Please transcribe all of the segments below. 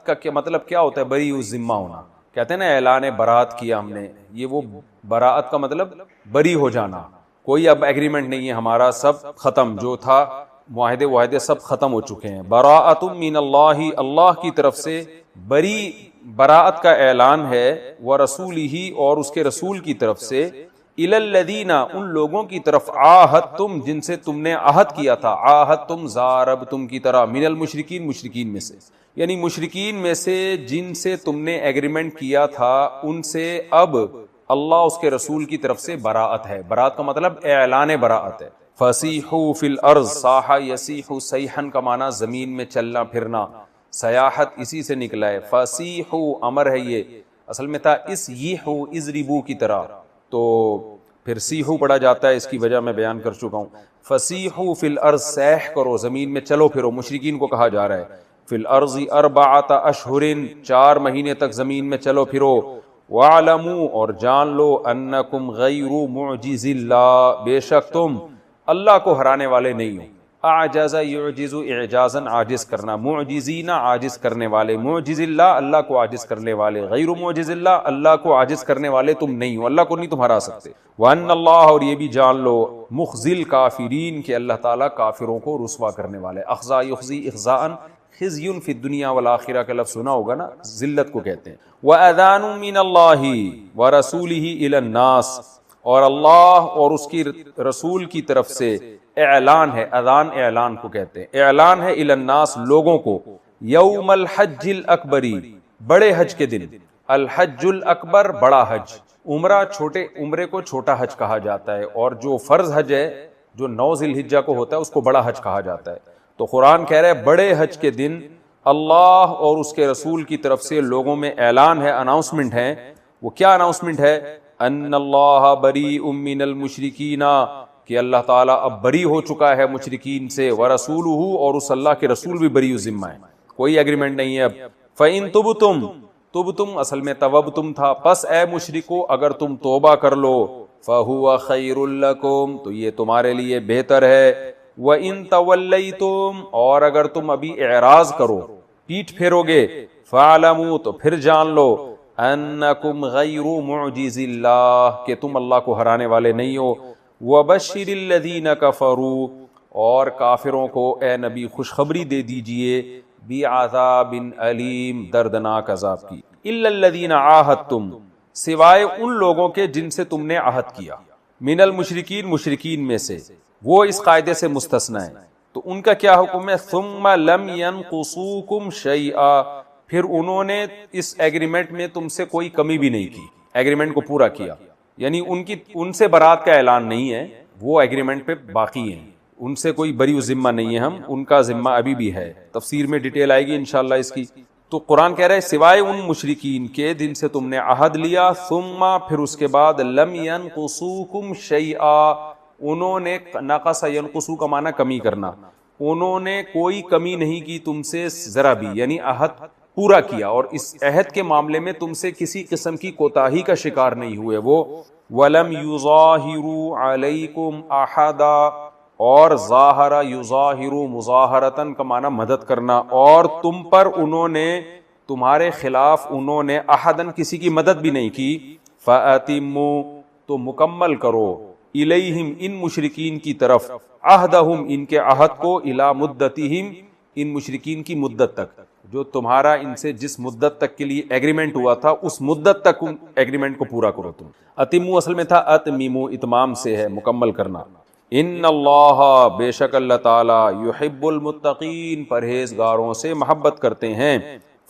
کا کیا مطلب کیا ہوتا ہے؟ بری الذمہ ہونا. کہتے ہیں نا اعلان برات کیا ہم نے، یہ وہ براعت کا مطلب بری ہو جانا. کوئی اب ایگریمنٹ نہیں ہے ہمارا، سب ختم، جو تھا معاہدے سب ختم ہو چکے ہیں. براءۃ من اللہ، اللہ کی طرف سے بری براعت کا اعلان ہے، ورسولہ، اور اس کے رسول کی طرف سے، الی الذین، ان لوگوں کی طرف، عاہدتم، جن سے تم نے عہد کیا تھا، عاہدتم زاربتم کی طرح، من المشرکین، مشرکین میں سے، یعنی مشرکین میں سے جن سے تم نے ایگریمنٹ کیا تھا ان سے اب اللہ اس کے رسول کی طرف سے براعت ہے. براعت کا مطلب اعلان براعت ہے. فسیحوا فی الارض، صاح یسیح، سیحن کا معنی زمین میں چلنا پھرنا، سیاحت اسی سے نکلا ہے. فسیحوا امر ہے، یہ اصل میں تھا اسیحوا، اضربوا کی طرح، تو پھر سیحو پڑھا جاتا ہے، اس کی وجہ میں بیان کر چکا ہوں. فسیحوا فی الارض، سیح کرو، زمین میں چلو پھرو، مشرکین کو کہا جا رہا ہے. فی الارض اربعۃ اشہر، 4 مہینے تک زمین میں چلو پھرو. واعلموا، اور جان لو، انکم غیر معجز اللہ، بے شک تم اللہ کو ہرانے والے نہیں ہو. اعجز یعجز، اعجازا عاجز کرنا، معجزین عاجز کرنے والے، معجز اللہ اللہ کو عاجز کرنے والے، غیر معجز اللہ اللہ کو عاجز کرنے والے تم نہیں ہو، اللہ کو نہیں تم ہرا سکتے. وان اللہ، اور یہ بھی جان لو، مخزی الکافرین، کہ اللہ تعالیٰ کافروں کو رسوا کرنے والے. اخزا یخزی اخزاء، خزی فی الدنیا والآخرہ کا لفظ سنا ہوگا نا، ذلت کو کہتے ہیں. وَأَذَانٌ مِّنَ اللَّهِ وَرَسُولِهِ إِلَى النَّاسِ، اور اللہ اور اس کی رسول کی طرف سے اعلان ہے. اذان اعلان کو کہتے ہیں، اعلان ہے الی الناس، لوگوں کو. یوم الحج الاکبری، بڑے حج کے دن. الحج الاکبر، بڑا حج. عمرہ، چھوٹے عمرے کو چھوٹا حج کہا جاتا ہے، اور جو فرض حج ہے جو 9 ذی الحجہ کو ہوتا ہے اس کو بڑا حج کہا جاتا ہے. تو قرآن کہہ رہا ہے بڑے حج کے دن اللہ اور اس کے رسول کی طرف سے لوگوں میں اعلان ہے، اناؤنسمنٹ ہے. وہ کیا اناؤنسمنٹ ہے؟ ان اللہ بریء من المشرکین، کہ اللہ تعالیٰ اب بری ہو چکا ہے مشرکین سے. ورسولہ، اور اس اللہ کے رسول بھی بری الذمہ ہے، کوئی ایگریمنٹ نہیں ہے اب. فَإِن تُبْتُمْ، تُبْتُمْ اصل میں توبتم تھا، پس اے مشرکو اگر تم توبہ کر لو، فَهُوَ خَيْرٌ لَكُمْ، تو یہ تمہارے لیے بہتر ہے. وَإِن تَوَلَّيْتُمْ، اور اگر تم ابھی اعراض کرو، پیٹ پھیرو گے، فَاعْلَمُوا، تو پھر جان لو، انکم غیر معجز اللہ، کہ تم اللہ کو ہرانے والے نہیں ہو. وبشر الذین کفروا، اور کافروں کو اے نبی خوشخبری دے دیجئے، بعذاب علیم، دردناک عذاب کی. الا الذین عاہدتم، سوائے ان لوگوں کے جن سے تم نے عہد کیا، من المشرکین، مشرکین میں سے، وہ اس قاعدے سے مستثنی ہے. تو ان کا کیا حکم ہے؟ ثم لم ينقصوکم شیئا، پھر انہوں نے اس ایگریمنٹ میں تم سے کوئی کمی بھی نہیں کی، ایگریمنٹ کو پورا کیا. یعنی ان سے برات کا اعلان نہیں ہے، وہ ایگریمنٹ پہ باقی ہیں، ان سے کوئی بری ذمہ نہیں ہے ہم، ان کا ذمہ ابھی بھی ہے. تفسیر میں ڈیٹیل آئے گی انشاءاللہ اس کی. تو قرآن کہہ رہا ہے سوائے ان مشرکین کے جن سے تم نے عہد لیا، ثم، پھر اس کے بعد، لم ينقصوکم شیئا، انہوں نے، نقص ینقصو کا معنی کمی کرنا، انہوں نے کوئی کمی نہیں کی تم سے ذرا بھی، یعنی عہد پورا کیا، اور اس عہد کے معاملے میں تم سے کسی قسم کی کوتاہی کا شکار نہیں ہوئے. وہ وَلَمْ يُظَاهِرُوا عَلَيْكُمْ أَحَدًا، اور ظاہر یظاہر مظاہرتاً کا معنی مدد کرنا، اور تم پر انہوں نے، تمہارے خلاف انہوں نے، احدن کسی کی مدد بھی نہیں کی. فَأَتِمُّوا، تو مکمل کرو، الیہم ان مشرکین کی طرف، عہدہم ان کے عہد کو، الی مدتہم ان مشرکین کی مدت تک، جو تمہارا ان سے جس مدت تک کے لیے ایگریمنٹ ہوا تھا اس مدت تک ایگریمنٹ کو پورا کرو تم. اتمو اصل میں تھا اتمیمو، اتمام سے ہے مکمل کرنا. ان اللہ، بے شک اللہ تعالی، یحب المتقین، پرہیزگاروں سے محبت کرتے ہیں.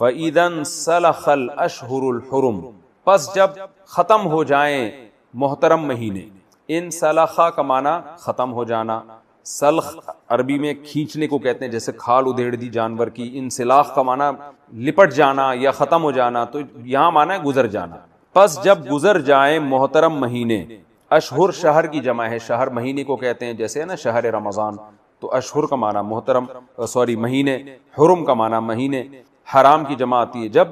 فَإِذَا انسَلَخَ الْأَشْهُرُ الْحُرُمُ، پس جب ختم ہو جائیں محترم مہینے. انسلخ کا معنی ختم ہو جانا، سلخ عربی میں کھینچنے کو کہتے ہیں، جیسے کھال ادھیڑ دی جانور کی. انسلاخ کا معنی لپٹ جانا یا ختم ہو جانا، تو یہاں معنی ہے گزر جانا. پس جب گزر جائیں محترم مہینے، اشہر شہر کی جمع ہے، شہر مہینے کو کہتے ہیں، جیسے نا شہر رمضان، تو اشہر کا معنی محترم، مہینے، حرم کا معنی مہینے، حرام کی جمع آتی ہے. جب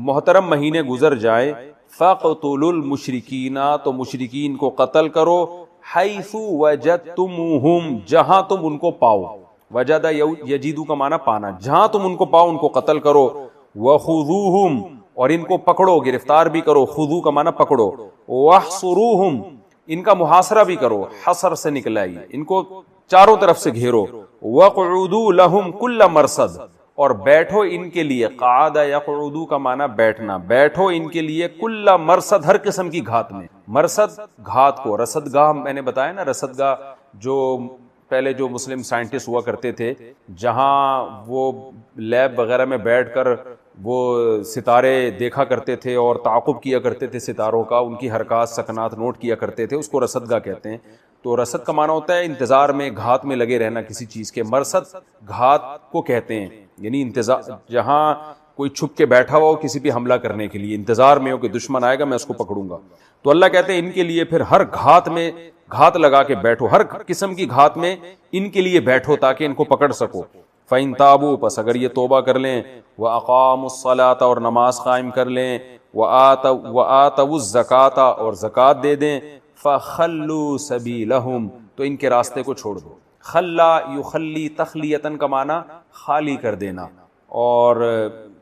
محترم مہینے گزر جائیں، فَاقْتُلُوا الْمُشْرِكِينَ، تو مشرکین کو قتل کرو، حَيْثُ وَجَدْتُمُوهُمْ، جہاں تم ان کو پاؤ. وجد یجیدو کا معنی پانا، جہاں تم ان کو پاؤ ان کو قتل کرو. وخذوہم اور ان کو پکڑو، گرفتار بھی کرو، خذو کا معنی پکڑو، واحصروہم ان کا محاصرہ بھی کرو، حصر سے نکلا یہ، ان کو چاروں طرف سے گھیرو، وقعدوا لہم کل مرصد اور بیٹھو ان کے لیے، قعد یقعد کا معنی بیٹھنا، بیٹھو ان کے لیے کل مرصد ہر قسم کی گھات میں، مرصد گھات کو، رصد گاہ میں نے بتایا نا، رصد گاہ جو پہلے جو مسلم سائنٹسٹ ہوا کرتے تھے جہاں وہ لیب وغیرہ میں بیٹھ کر وہ ستارے دیکھا کرتے تھے اور تعاقب کیا کرتے تھے ستاروں کا، ان کی حرکات سکنات نوٹ کیا کرتے تھے، اس کو رصد گاہ کہتے ہیں۔ تو رصد کا معنی ہوتا ہے انتظار میں، گھات میں لگے رہنا کسی چیز کے، مرصد گھات کو کہتے ہیں، یعنی انتظار جہاں کوئی چھپ کے بیٹھا ہوا ہو کسی پہ حملہ کرنے کے لیے، انتظار میں ہو کہ دشمن آئے گا میں اس کو پکڑوں گا۔ تو اللہ کہتے ہیں ان کے لیے پھر ہر گھات میں گھات لگا کے بیٹھو، ہر قسم کی گھات میں ان کے لیے بیٹھو تاکہ ان کو پکڑ سکو۔ فَإِن تَابُوا پس اگر یہ توبہ کر لیں، وَأَقَامُوا الصَّلَاةَ اور نماز قائم کر لیں، وَآتَوُا الزَّكَاةَ اور زکوٰۃ دے دیں، فَخَلُّوا سَبِيلَهُمْ تو ان کے راستے کو چھوڑ دو۔ خلا یخلی تخلیتاً کا معنی خالی کر دینا، اور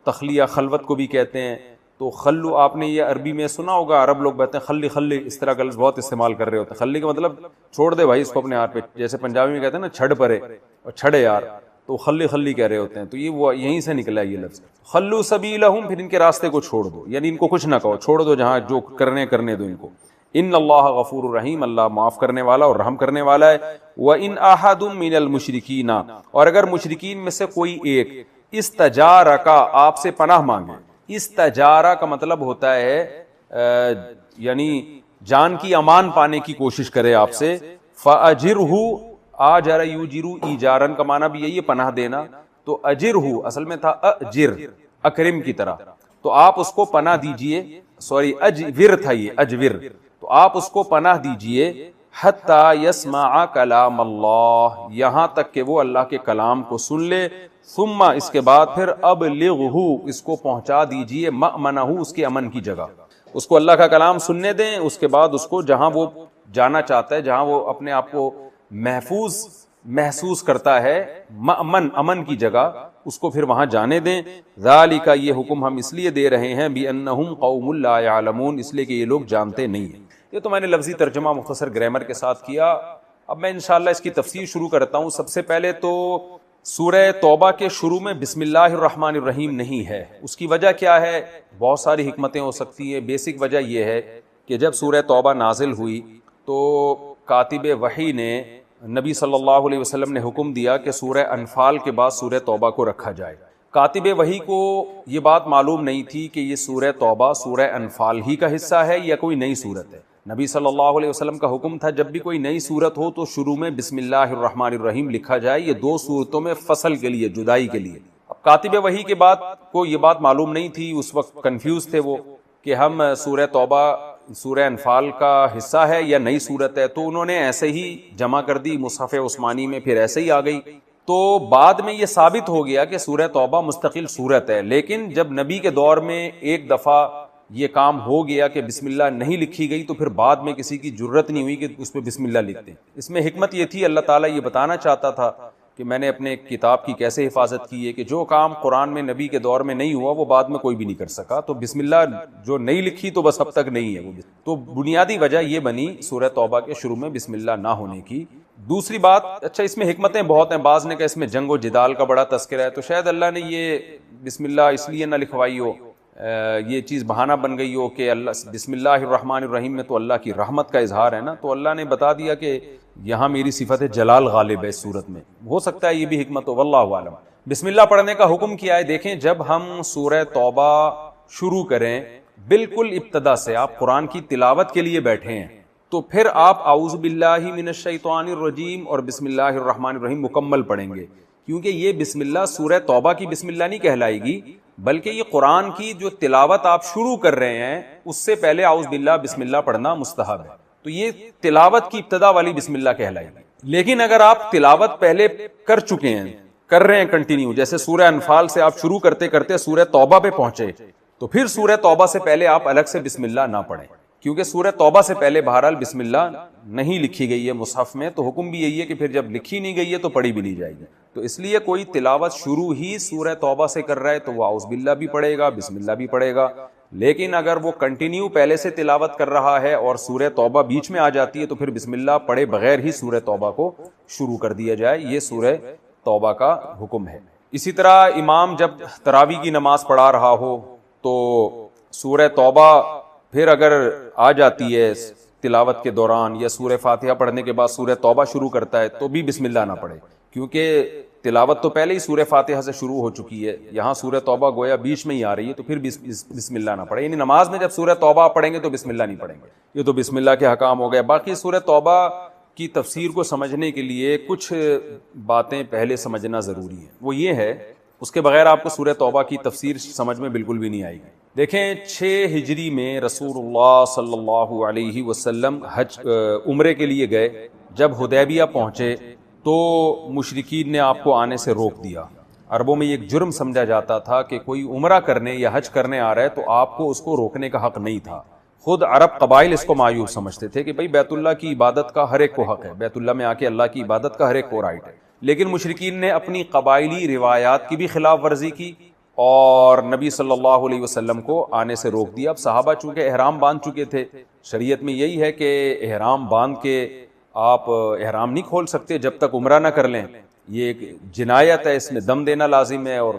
تخلیہ خلوت کو بھی کہتے ہیں۔ تو خلو آپ نے یہ عربی میں سنا ہوگا، عرب لوگ کہتے ہیں خلی خلی، اس طرح کا لفظ بہت استعمال کر رہے ہوتے ہیں۔ خلی کا مطلب چھوڑ دے بھائی اس کو اپنے ہاتھ پہ، جیسے پنجابی میں کہتے ہیں نا چھڑ پرے اور چھڑے یار، تو خلی خلی کہہ رہے ہوتے ہیں، تو یہ وہ یہیں سے نکلا ہے یہ لفظ۔ خلو سبیلہم پھر ان کے راستے کو چھوڑ دو، یعنی ان کو کچھ نہ کہو، چھوڑ دو، جہاں جو کرنے دو ان کو۔ ان اللہ غفور الرحیم اللہ معاف کرنے والا اور رحم کرنے والا ہے۔ وَإِنْ أَحَدٌ مِّنَ الْمُشْرِكِينَ اور اگر مشرکین میں سے کوئی ایک استجارک آپ سے پناہ مانگے، استجارہ کا مطلب ہوتا ہے یعنی جان کی امان پانے کی کوشش کرے آپ سے، فَأَجِرْهُ آجر یوجرو ایجارن کا معنی بھی یہی ہے پناہ دینا، تو اجرہ اصل میں تھا اجر اکرم کی طرح، تو آپ اس کو پناہ دیجئے، سوری اجور تھا یہ اجور، تو آپ اس کو پناہ دیجئے، حتی یسمع کلام اللہ یہاں تک کہ وہ اللہ کے کلام کو سن لے، ثم اس کے بعد پھر ابلغہ اس کو پہنچا دیجئے، مأمنہ اس کے امن کی جگہ، اس کو اللہ کا کلام سننے دیں، اس کے بعد اس کو جہاں وہ جانا چاہتا ہے، جہاں وہ اپنے آپ کو محفوظ محسوس کرتا ہے، مأمن امن کی جگہ، اس کو پھر وہاں جانے دیں۔ ذالک یہ حکم ہم اس لیے دے رہے ہیں بِأَنَّهُمْ قَوْمٌ لَا يَعْلَمُونَ اس لیے کہ یہ لوگ جانتے نہیں ہیں۔ یہ تو میں نے لفظی ترجمہ مختصر گرامر کے ساتھ کیا، اب میں انشاءاللہ اس کی تفسیر شروع کرتا ہوں۔ سب سے پہلے تو سورہ توبہ کے شروع میں بسم اللہ الرحمن الرحیم نہیں ہے، اس کی وجہ کیا ہے؟ بہت ساری حکمتیں ہو سکتی ہیں، بیسک وجہ یہ ہے کہ جب سورہ توبہ نازل ہوئی تو کاتب وحی نے نبی صلی اللہ علیہ وسلم نے حکم دیا کہ سورہ انفال کے بعد سورہ توبہ کو رکھا جائے۔ کاتب وحی کو یہ بات معلوم نہیں تھی کہ یہ سورہ توبہ سورہ انفال ہی کا حصہ ہے یا کوئی نئی صورت ہے۔ نبی صلی اللہ علیہ وسلم کا حکم تھا جب بھی کوئی نئی صورت ہو تو شروع میں بسم اللہ الرحمن الرحیم لکھا جائے، یہ دو صورتوں میں فصل کے لیے، جدائی کے لیے۔ اب کاتب وحی کے بعد کو یہ بات معلوم نہیں تھی، اس وقت کنفیوز تھے وہ کہ ہم سورہ توبہ سورہ انفال کا حصہ ہے یا نئی صورت ہے، تو انہوں نے ایسے ہی جمع کر دی مصحف عثمانی میں، پھر ایسے ہی آ گئی۔ تو بعد میں یہ ثابت ہو گیا کہ سورہ توبہ مستقل صورت ہے، لیکن جب نبی کے دور میں ایک دفعہ یہ کام ہو گیا کہ بسم اللہ نہیں لکھی گئی تو پھر بعد میں کسی کی جرت نہیں ہوئی کہ اس پہ بسم اللہ لکھتے ہیں۔ اس میں حکمت یہ تھی، اللہ تعالیٰ یہ بتانا چاہتا تھا کہ میں نے اپنے کتاب کی کیسے حفاظت کی ہے کہ جو کام قرآن میں نبی کے دور میں نہیں ہوا وہ بعد میں کوئی بھی نہیں کر سکا، تو بسم اللہ جو نہیں لکھی تو بس اب تک نہیں ہے وہ۔ تو بنیادی وجہ یہ بنی سورہ توبہ کے شروع میں بسم اللہ نہ ہونے کی۔ دوسری بات، اچھا اس میں حکمتیں بہت ہیں، بعض نے کہا اس میں جنگ و جدال کا بڑا تذکرہ ہے، تو شاید اللہ نے یہ بسم اللہ اس لیے نہ لکھوائی ہو، یہ چیز بہانہ بن گئی ہو کہ اللہ بسم اللہ الرحمن الرحیم میں تو اللہ کی رحمت کا اظہار ہے نا، تو اللہ نے بتا دیا کہ یہاں میری صفت جلال غالب ہے اس صورت میں، ہو سکتا ہے یہ بھی حکمت ہو، واللہ عالم۔ بسم اللہ پڑھنے کا حکم کیا ہے؟ دیکھیں جب ہم سورہ توبہ شروع کریں بالکل ابتدا سے، آپ قرآن کی تلاوت کے لیے بیٹھے ہیں تو پھر آپ اعوذ باللہ من الشیطان الرجیم اور بسم اللہ الرحمن الرحیم مکمل پڑھیں گے، کیونکہ یہ بسم اللہ سورہ توبہ کی بسم اللہ نہیں کہلائے گی، بلکہ یہ قرآن کی جو تلاوت آپ شروع کر رہے ہیں اس سے پہلے اعوذ باللہ بسم اللہ پڑھنا مستحب ہے، تو یہ تلاوت کی ابتدا والی بسم اللہ کہلائے گی۔ لیکن اگر آپ تلاوت پہلے کر چکے ہیں، کر رہے ہیں کنٹینیو، جیسے سورہ انفال سے آپ شروع کرتے کرتے سورہ توبہ پہ پہنچے، تو پھر سورہ توبہ سے پہلے آپ الگ سے بسم اللہ نہ پڑھیں، کیونکہ سورہ توبہ سے پہلے بہرحال بسم اللہ نہیں لکھی گئی ہے مصحف میں، تو حکم بھی یہی ہے کہ پھر جب لکھی نہیں گئی ہے تو پڑھی بھی نہیں جائے گی. تو اس لیے کوئی تلاوت شروع ہی سورہ توبہ سے کر رہا ہے تو وہ اعوذ باللہ بھی پڑھے گا، بسم اللہ بھی پڑھے گا. لیکن اگر وہ کنٹینیو پہلے سے تلاوت کر رہا ہے اور سورہ توبہ بیچ میں آ جاتی ہے تو پھر بسم اللہ پڑھے بغیر ہی سورہ توبہ کو شروع کر دیا جائے. یہ سورہ توبہ کا حکم ہے. اسی طرح امام جب تراویح کی نماز پڑھا رہا ہو تو سورہ توبہ پھر اگر آ جاتی ہے تلاوت کے دوران یا سورہ فاتحہ پڑھنے کے بعد سورہ توبہ شروع کرتا ہے تو بھی بسم اللہ نہ پڑھے، کیونکہ تلاوت تو پہلے ہی سورہ فاتحہ سے شروع ہو چکی ہے، یہاں سورہ توبہ گویا بیچ میں ہی آ رہی ہے تو پھر بسم اللہ نہ پڑھے. یعنی نماز میں جب سورہ توبہ پڑھیں گے تو بسم اللہ نہیں پڑھیں گے. یہ تو بسم اللہ کے حکام ہو گئے. باقی سورہ توبہ کی تفسیر کو سمجھنے کے لیے کچھ باتیں پہلے سمجھنا ضروری ہے. وہ یہ ہے، اس کے بغیر آپ کو سورہ توبہ کی تفسیر سمجھ میں بالکل بھی نہیں آئے گی. دیکھیں 6 ہجری میں رسول اللہ صلی اللہ علیہ وسلم عمرے کے لیے گئے. جب حدیبیہ پہنچے تو مشرکین نے آپ کو آنے سے روک دیا. عربوں میں یہ ایک جرم سمجھا جاتا تھا کہ کوئی عمرہ کرنے یا حج کرنے آ رہا ہے تو آپ کو اس کو روکنے کا حق نہیں تھا. خود عرب قبائل اس کو مایوب سمجھتے تھے کہ بھئی بیت اللہ کی عبادت کا ہر ایک کو حق ہے، بیت اللہ میں آ کے اللہ کی عبادت کا ہر ایک کو رائٹ ہے. لیکن مشرکین نے اپنی قبائلی روایات کی بھی خلاف ورزی کی اور نبی صلی اللہ علیہ وسلم کو آنے سے روک دیا. اب صحابہ چونکہ احرام باندھ چکے تھے، شریعت میں یہی ہے کہ احرام باندھ کے آپ احرام نہیں کھول سکتے جب تک عمرہ نہ کر لیں. یہ ایک جنایت ہے، اس میں دم دینا لازم ہے اور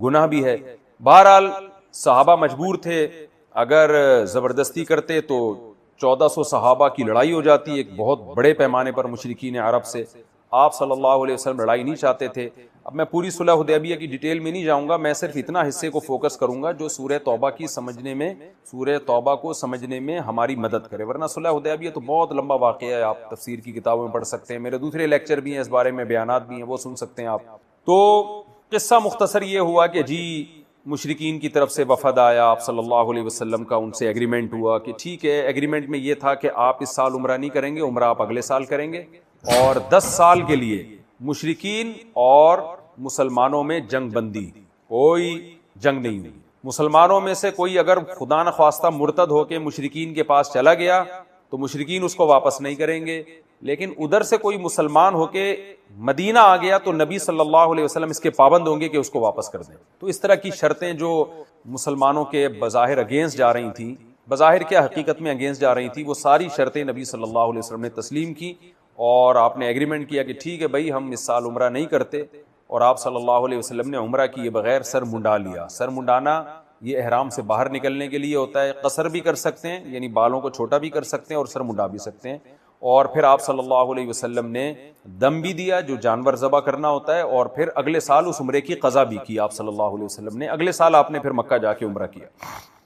گناہ بھی ہے. بہرحال صحابہ مجبور تھے، اگر زبردستی کرتے تو 1400 صحابہ کی لڑائی ہو جاتی ایک بہت بڑے پیمانے پر مشرکین عرب سے. آپ صلی اللہ علیہ وسلم لڑائی نہیں چاہتے تھے. اب میں پوری صلح حدیبیہ کی ڈیٹیل میں نہیں جاؤں گا، میں صرف اتنا حصے کو فوکس کروں گا جو سورہ توبہ کی سمجھنے میں، سورہ توبہ کو سمجھنے میں ہماری مدد کرے. ورنہ صلح حدیبیہ تو بہت لمبا واقعہ ہے، آپ تفسیر کی کتابوں میں پڑھ سکتے ہیں، میرے دوسرے لیکچر بھی ہیں اس بارے میں، بیانات بھی ہیں، وہ سن سکتے ہیں آپ. تو قصہ مختصر یہ ہوا کہ جی مشرکین کی طرف سے وفد آیا، آپ صلی اللہ علیہ وسلم کا ان سے ایگریمنٹ ہوا کہ ٹھیک ہے. ایگریمنٹ میں یہ تھا کہ آپ اس سال عمرہ نہیں کریں گے، عمرہ آپ اگلے سال کریں گے، اور 10 سال کے لیے مشرکین اور مسلمانوں میں جنگ بندی، کوئی جنگ نہیں ہوئی. مسلمانوں میں سے کوئی اگر خدا نخواستہ مرتد ہو کے مشرکین کے پاس چلا گیا تو مشرکین اس کو واپس نہیں کریں گے، لیکن ادھر سے کوئی مسلمان ہو کے مدینہ آ گیا تو نبی صلی اللہ علیہ وسلم اس کے پابند ہوں گے کہ اس کو واپس کر دیں. تو اس طرح کی شرطیں جو مسلمانوں کے بظاہر اگینسٹ جا رہی تھیں، بظاہر کیا حقیقت میں اگینسٹ جا رہی تھیں، وہ ساری شرطیں نبی صلی اللہ علیہ وسلم نے تسلیم کی اور آپ نے ایگریمنٹ کیا کہ ٹھیک ہے بھائی ہم اس سال عمرہ نہیں کرتے. اور آپ صلی اللہ علیہ وسلم نے عمرہ کیے بغیر سر منڈا لیا. سر منڈانا یہ احرام سے باہر نکلنے کے لیے ہوتا ہے. قصر بھی کر سکتے ہیں، یعنی بالوں کو چھوٹا بھی کر سکتے ہیں اور سر منڈا بھی سکتے ہیں. اور پھر آپ صلی اللہ علیہ وسلم نے دم بھی دیا جو جانور ذبح کرنا ہوتا ہے، اور پھر اگلے سال اس عمرے کی قضا بھی کی آپ صلی اللہ علیہ وسلم نے. اگلے سال آپ نے پھر مکہ جا کے عمرہ کیا.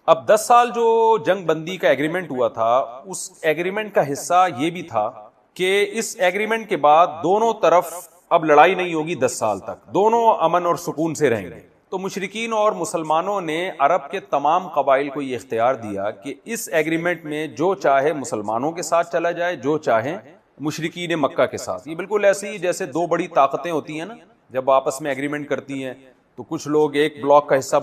اب 10 سال جو جنگ بندی کا ایگریمنٹ ہوا تھا، اس ایگریمنٹ کا حصہ یہ بھی تھا کہ اس ایگریمنٹ کے بعد دونوں طرف اب لڑائی نہیں ہوگی 10 سال تک، دونوں امن اور سکون سے رہیں گے. تو مشرکین اور مسلمانوں نے عرب کے تمام قبائل کو یہ اختیار دیا کہ اس ایگریمنٹ میں جو چاہے مسلمانوں کے ساتھ چلا جائے، جو چاہے مشرکین مکہ کے ساتھ. یہ بالکل ایسے ہی جیسے دو بڑی طاقتیں ہوتی ہیں نا، جب آپس میں ایگریمنٹ کرتی ہیں تو کچھ لوگ ایک بلاک کا حصہ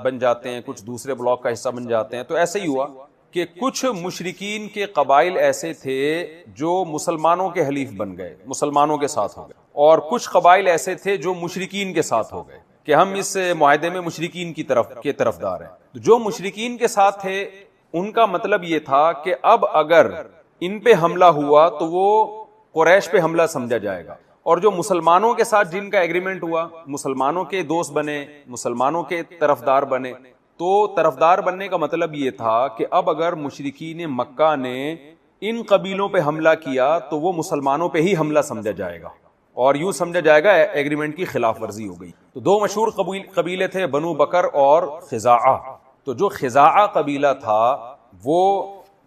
بن جاتے ہیں، کچھ دوسرے بلاک کا حصہ بن جاتے ہیں. تو ایسے ہی ہوا کہ کچھ مشرکین کے قبائل ایسے تھے جو مسلمانوں کے حلیف بن گئے، مسلمانوں کے ساتھ ہو گئے، اور کچھ قبائل ایسے تھے جو مشرکین کے ساتھ ہو گئے کہ ہم اس معاہدے میں مشرکین کی طرفدار ہیں. جو مشرکین کے ساتھ تھے ان کا مطلب یہ تھا کہ اب اگر ان پہ حملہ ہوا تو وہ قریش پہ حملہ سمجھا جائے گا، اور جو مسلمانوں کے ساتھ جن کا ایگریمنٹ ہوا، مسلمانوں کے دوست بنے، مسلمانوں کے طرفدار بنے. تو طرفدار بننے کا مطلب یہ تھا کہ اب اگر مشرکین مکہ نے ان قبیلوں پہ حملہ کیا تو وہ مسلمانوں پہ ہی حملہ سمجھا جائے گا، اور یوں سمجھا جائے گا ایگریمنٹ کی خلاف ورزی ہو گئی. تو دو مشہور قبیلے تھے، بنو بکر اور خزاعہ. تو جو خزاعہ قبیلہ تھا وہ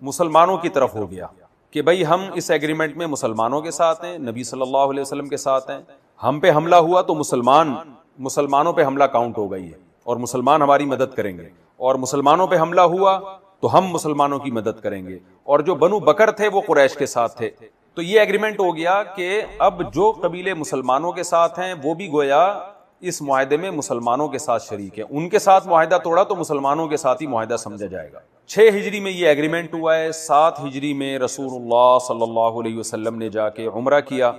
مسلمانوں کی طرف ہو گیا کہ بھئی ہم اس ایگریمنٹ میں مسلمانوں کے ساتھ ہیں، نبی صلی اللہ علیہ وسلم کے ساتھ ہیں، ہم پہ حملہ ہوا تو مسلمانوں پہ حملہ کاؤنٹ ہو گئی ہے اور مسلمان ہماری مدد کریں گے، اور مسلمانوں پہ حملہ ہوا تو ہم مسلمانوں کی مدد کریں گے. اور جو بنو بکر تھے وہ قریش کے ساتھ تھے. تو یہ ایگریمنٹ ہو گیا کہ اب جو قبیلے مسلمانوں کے ساتھ ہیں وہ بھی گویا اس معاہدے میں مسلمانوں کے ساتھ شریک ہے. ان کے ساتھ معاہدہ توڑا تو مسلمانوں کے ساتھ ہی معاہدہ سمجھا جائے گا. 6 ہجری میں یہ ایگریمنٹ ہوا ہے. 7 ہجری میں رسول اللہ صلی اللہ علیہ وسلم نے جا کے عمرہ کیا,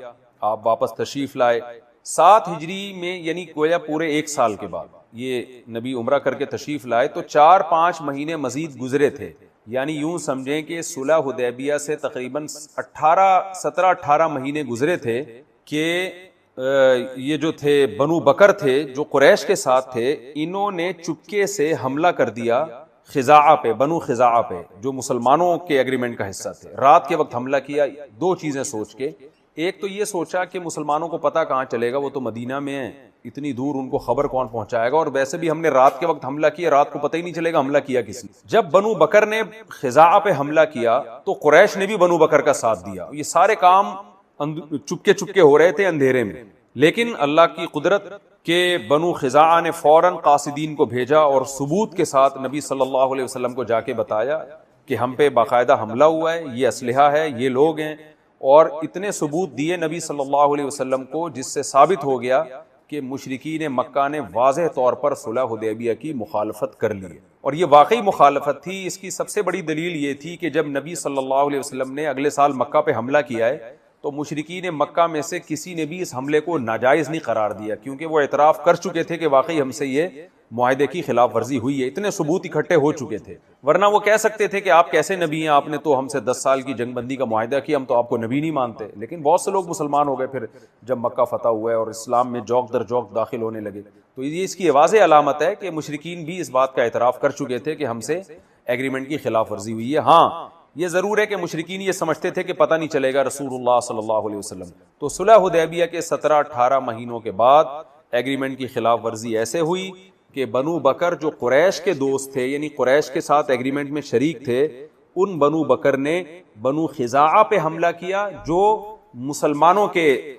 آپ واپس تشریف لائے. 7 ہجری میں یعنی گویا پورے 1 سال کے بعد یہ نبی عمرہ کر کے تشریف لائے, تو 4-5 مہینے مزید گزرے تھے. یعنی یوں سمجھیں کہ صلح حدیبیہ سے تقریباً 17-18 مہینے گزرے تھے کہ یہ جو تھے بنو بکر تھے جو قریش کے ساتھ تھے, انہوں نے چپکے سے حملہ کر دیا خزاعہ پہ, بنو خزاعہ پہ, جو مسلمانوں کے ایگریمنٹ کا حصہ تھے. رات کے وقت حملہ کیا 2 چیزیں سوچ کے. ایک تو یہ سوچا کہ مسلمانوں کو پتہ کہاں چلے گا, وہ تو مدینہ میں ہیں, اتنی دور ان کو خبر کون پہنچائے گا, اور ویسے بھی ہم نے رات کے وقت حملہ کیا, رات کو پتہ ہی نہیں چلے گا حملہ کیا کس نے. جب بنو بکر نے خزاعہ پہ حملہ کیا تو قریش نے بھی بنو بکر کا ساتھ دیا. یہ سارے کام چپکے چپکے ہو رہے تھے اندھیرے میں, لیکن اللہ کی قدرت کہ بنو خزاعہ نے فوراً قاصدین کو بھیجا اور ثبوت کے ساتھ نبی صلی اللہ علیہ وسلم کو جا کے بتایا کہ ہم پہ باقاعدہ حملہ ہوا ہے, یہ اسلحہ ہے, یہ لوگ ہیں, اور اتنے ثبوت دیے نبی صلی اللہ علیہ وسلم کو جس سے ثابت ہو گیا کہ مشرکین مکہ نے واضح طور پر صلح حدیبیہ کی مخالفت کر لی. اور یہ واقعی مخالفت تھی. اس کی سب سے بڑی دلیل یہ تھی کہ جب نبی صلی اللہ علیہ وسلم نے اگلے سال مکہ پہ حملہ کیا ہے تو مشرکین مکہ میں سے کسی نے بھی اس حملے کو ناجائز نہیں قرار دیا, کیونکہ وہ اعتراف کر چکے تھے کہ واقعی ہم سے یہ معاہدے کی خلاف ورزی ہوئی ہے. اتنے ثبوت اکٹھے ہو چکے تھے, ورنہ وہ کہہ سکتے تھے کہ آپ کیسے نبی ہیں, آپ نے تو ہم سے 10 سال کی جنگ بندی کا معاہدہ کیا, ہم تو آپ کو نبی نہیں مانتے. لیکن بہت سے لوگ مسلمان ہو گئے پھر جب مکہ فتح ہوا ہے اور اسلام میں جوک در جوک داخل ہونے لگے. تو یہ اس کی واضح علامت ہے کہ مشرکین بھی اس بات کا اعتراف کر چکے تھے کہ ہم سے ایگریمنٹ کی خلاف ورزی ہوئی ہے. ہاں یہ ضرور ہے کہ مشرکین یہ سمجھتے تھے کہ پتہ نہیں چلے گا رسول اللہ صلی اللہ علیہ وسلم. تو صلح حدیبیہ کے 17-18 مہینوں کے بعد ایگریمنٹ کی خلاف ورزی ایسے ہوئی کہ بنو بکر جو قریش کے دوست تھے, یعنی قریش کے ساتھ ایگریمنٹ میں شریک تھے, ان بنو بکر نے بنو خزاعہ پہ حملہ کیا جو مسلمانوں کے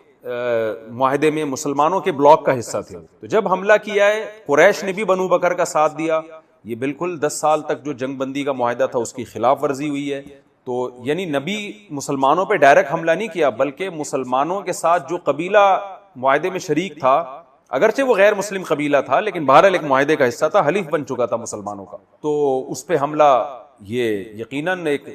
معاہدے میں مسلمانوں کے بلاک کا حصہ تھے. تو جب حملہ کیا ہے قریش نے بھی بنو بکر کا ساتھ دیا. یہ بالکل 10 سال تک جو جنگ بندی کا معاہدہ تھا اس کی خلاف ورزی ہوئی ہے. تو یعنی نبی مسلمانوں پہ ڈائریکٹ حملہ نہیں کیا, بلکہ مسلمانوں کے ساتھ جو قبیلہ معاہدے میں شریک تھا, اگرچہ وہ غیر مسلم قبیلہ تھا لیکن بہرحال ایک معاہدے کا حصہ تھا, حلیف بن چکا تھا مسلمانوں کا, تو اس پہ حملہ یہ یقیناً ایک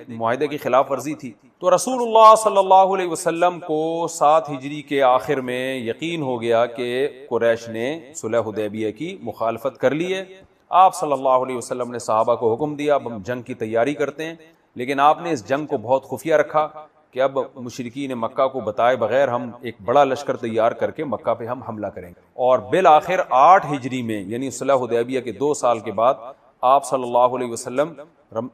معاہدے کی خلاف ورزی تھی. تو رسول اللہ صلی اللہ علیہ وسلم کو 7 ہجری کے آخر میں یقین ہو گیا کہ قریش نے صلح حدیبیہ کی مخالفت کر لی ہے. آپ صلی اللہ علیہ وسلم نے صحابہ کو حکم دیا اب ہم جنگ کی تیاری کرتے ہیں, لیکن آپ نے اس جنگ کو بہت خفیہ رکھا کہ اب مشرکین مکہ کو بتائے بغیر ہم ایک بڑا لشکر تیار کر کے مکہ پہ ہم حملہ کریں گے. اور بالآخر 8 ہجری میں یعنی صلح حدیبیہ کے 2 سال کے بعد آپ صلی اللہ علیہ وسلم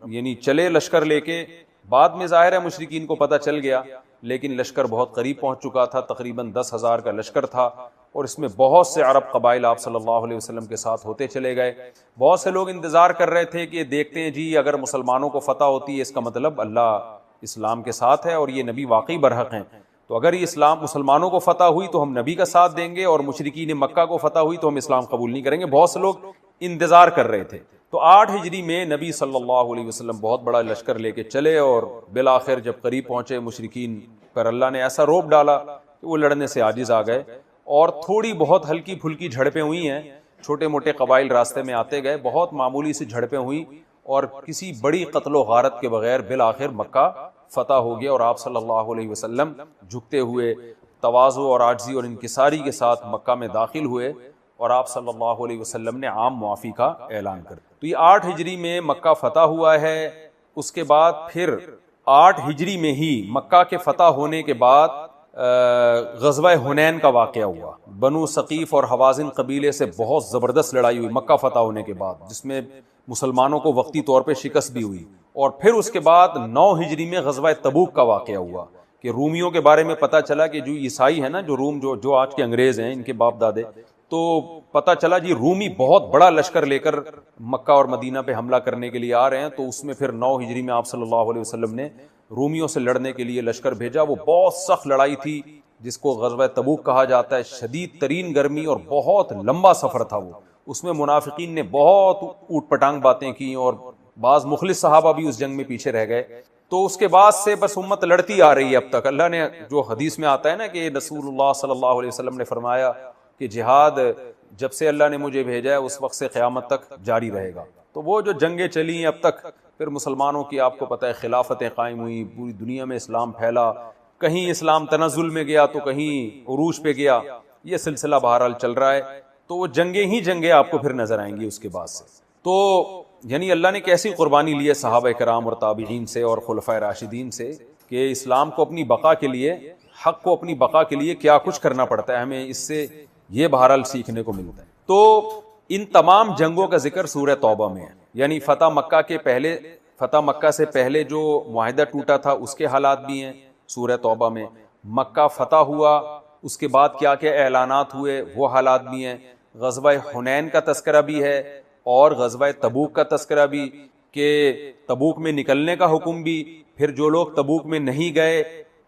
یعنی چلے لشکر لے کے. بعد میں ظاہر ہے مشرکین کو پتہ چل گیا, لیکن لشکر بہت قریب پہنچ چکا تھا, تقریباً 10,000 کا لشکر تھا, اور اس میں بہت سے عرب قبائل آپ صلی اللہ علیہ وسلم کے ساتھ ہوتے چلے گئے. بہت سے لوگ انتظار کر رہے تھے کہ دیکھتے ہیں جی اگر مسلمانوں کو فتح ہوتی ہے اس کا مطلب اللہ اسلام کے ساتھ ہے اور یہ نبی واقعی برحق ہیں, تو اگر یہ اسلام مسلمانوں کو فتح ہوئی تو ہم نبی کا ساتھ دیں گے, اور مشرکین مکہ کو فتح ہوئی تو ہم اسلام قبول نہیں کریں گے. بہت سے لوگ انتظار کر رہے تھے. تو 8 ہجری میں نبی صلی اللہ علیہ وسلم بہت بڑا لشکر لے کے چلے, اور بالآخر جب قریب پہنچے مشرکین پر اللہ نے ایسا روب ڈالا کہ وہ لڑنے سے عاجز آ گئے, اور تھوڑی بہت ہلکی پھلکی جھڑپیں ہوئی ہیں, چھوٹے موٹے قبائل راستے میں آتے گئے, بہت معمولی سی جھڑپیں ہوئی, اور کسی بڑی قتل و غارت کے بغیر بالآخر مکہ فتح ہو گیا. اور آپ صلی اللہ علیہ وسلم جھکتے ہوئے تواضع اور عاجزی اور انکساری کے ساتھ مکہ میں داخل ہوئے, اور آپ صلی اللہ علیہ وسلم نے عام معافی کا اعلان کر. تو یہ 8 ہجری میں مکہ فتح ہوا ہے. اس کے بعد پھر 8 ہجری میں ہی مکہ کے فتح ہونے کے بعد غزوہ حنین کا واقعہ ہوا. بنو ثقیف اور حوازن قبیلے سے بہت زبردست لڑائی ہوئی مکہ فتح ہونے کے بعد, جس میں مسلمانوں کو وقتی طور پہ شکست بھی ہوئی. اور پھر اس کے بعد 9 ہجری میں غزوہ تبوک کا واقعہ ہوا کہ رومیوں کے بارے میں پتہ چلا کہ جو عیسائی ہیں نا, جو روم جو آج کے انگریز ہیں, ان کے باپ دادے, تو پتہ چلا جی رومی بہت بڑا لشکر لے کر مکہ اور مدینہ پہ حملہ کرنے کے لیے آ رہے ہیں. تو اس میں پھر 9 ہجری میں آپ صلی اللہ علیہ وسلم نے رومیوں سے لڑنے کے لیے لشکر بھیجا. وہ بہت سخت لڑائی تھی جس کو غزوہ تبوک کہا جاتا ہے. شدید ترین گرمی اور بہت لمبا سفر تھا وہ. اس میں منافقین نے بہت اوٹ پٹانگ باتیں کی, اور بعض مخلص صحابہ بھی اس جنگ میں پیچھے رہ گئے. تو اس کے بعد سے بس امت لڑتی آ رہی ہے اب تک. اللہ نے جو حدیث میں آتا ہے نا کہ رسول اللہ صلی اللہ علیہ وسلم نے فرمایا کہ جہاد جب سے اللہ نے مجھے بھیجا ہے اس وقت سے قیامت تک جاری رہے گا. تو وہ جو جنگیں چلی ہیں اب تک، پھر مسلمانوں کی آپ کو پتہ ہے خلافتیں قائم ہوئی، پوری دنیا میں اسلام پھیلا، کہیں اسلام تنزل میں گیا تو کہیں عروج پہ گیا، یہ سلسلہ بہرحال چل رہا ہے. تو وہ جنگیں ہی جنگیں آپ کو پھر نظر آئیں گی اس کے بعد سے. تو یعنی اللہ نے کیسی قربانی لی ہے صحابہ کرام اور تابعین سے اور خلفائے راشدین سے، کہ اسلام کو اپنی بقا کے لیے، حق کو اپنی بقا کے لیے کیا کچھ کرنا پڑتا ہے. ہمیں اس سے یہ بہرحال سیکھنے کو ملتا ہے. تو ان تمام جنگوں کا ذکر سورہ توبہ میں ہے. یعنی فتح مکہ سے پہلے جو معاہدہ ٹوٹا تھا اس کے حالات بھی ہیں سورہ توبہ میں. مکہ فتح ہوا، اس کے بعد کیا کیا اعلانات ہوئے وہ حالات بھی ہیں. غزوہ حنین کا تذکرہ بھی ہے اور غزوہ تبوک کا تذکرہ بھی، کہ تبوک میں نکلنے کا حکم بھی. پھر جو لوگ تبوک میں نہیں گئے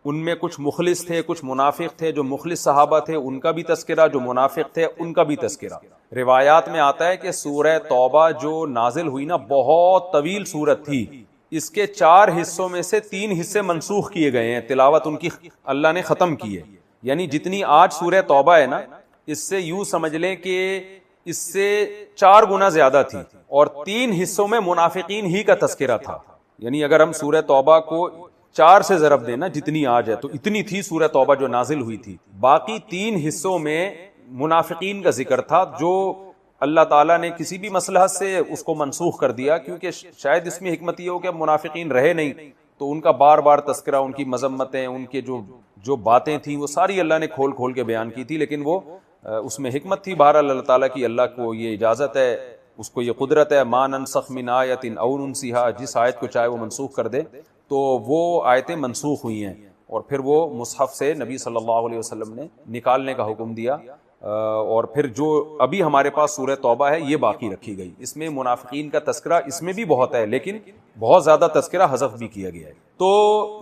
ان میں کچھ مخلص تھے، کچھ منافق تھے. جو مخلص صحابہ تھے ان کا بھی تذکرہ، جو منافق تھے ان کا بھی تذکرہ. روایات میں آتا ہے کہ سورہ توبہ جو نازل ہوئی نا، بہت طویل سورت تھی. اس کے 4 حصوں میں سے 3 حصے منسوخ کیے گئے ہیں، تلاوت ان کی اللہ نے ختم کی ہے. یعنی جتنی آج سورہ توبہ ہے نا، اس سے یوں سمجھ لیں کہ اس سے 4 گنا زیادہ تھی، اور 3 حصوں میں منافقین ہی کا تذکرہ تھا. یعنی اگر ہم سورہ توبہ کو 4 سے ضرب دینا جتنی آج ہے، تو اتنی تھی سورہ توبہ جو نازل ہوئی تھی. باقی 3 حصوں میں منافقین کا ذکر تھا، جو اللہ تعالیٰ نے کسی بھی مصلحت سے اس کو منسوخ کر دیا، کیونکہ شاید اس میں حکمت یہ ہو کہ منافقین رہے نہیں، تو ان کا بار بار تذکرہ، ان کی مذمتیں، ان کے جو باتیں تھیں وہ ساری اللہ نے کھول کھول کے بیان کی تھی. لیکن وہ اس میں حکمت تھی بہرحال اللہ تعالیٰ کی. اللہ کو یہ اجازت ہے، اس کو یہ قدرت ہے، ما ننسخ من آیت او ننسیھا، جس آیت کو چاہے وہ منسوخ کر دے. تو وہ آیتیں منسوخ ہوئی ہیں، اور پھر وہ مصحف سے نبی صلی اللہ علیہ وسلم نے نکالنے کا حکم دیا. اور پھر جو ابھی ہمارے پاس سورہ توبہ ہے یہ باقی رکھی گئی. اس میں منافقین کا تذکرہ اس میں بھی بہت ہے، لیکن بہت زیادہ تذکرہ حذف بھی کیا گیا ہے. تو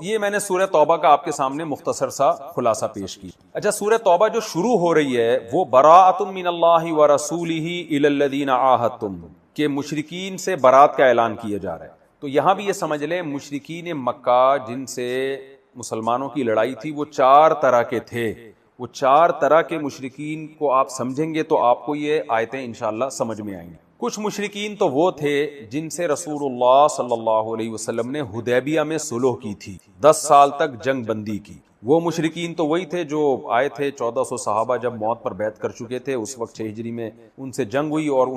یہ میں نے سورہ توبہ کا آپ کے سامنے مختصر سا خلاصہ پیش کی. اچھا، سورہ توبہ جو شروع ہو رہی ہے وہ براءۃ من اللہ ورسولہ الی الذین عاہدتم، کہ مشرکین سے برات کا اعلان کیا جا رہا ہے. تو یہاں بھی یہ سمجھ لیں مشرکین مکہ جن سے مسلمانوں کی لڑائی تھی وہ 4 طرح کے تھے. وہ 4 طرح کے مشرکین کو آپ سمجھیں گے تو آپ کو یہ آیتیں انشاءاللہ سمجھ میں آئیں گی. کچھ مشرکین تو وہ تھے جن سے رسول اللہ صلی اللہ علیہ وسلم نے حدیبیہ میں صلح کی تھی، 10 سال تک جنگ بندی کی. وہ مشرکین تو وہی تھے جو آئے تھے 1400 صحابہ جب موت پر بیعت کر چکے تھے. اس وقت 6 ہجری میں ان سے جنگ ہوئی، اور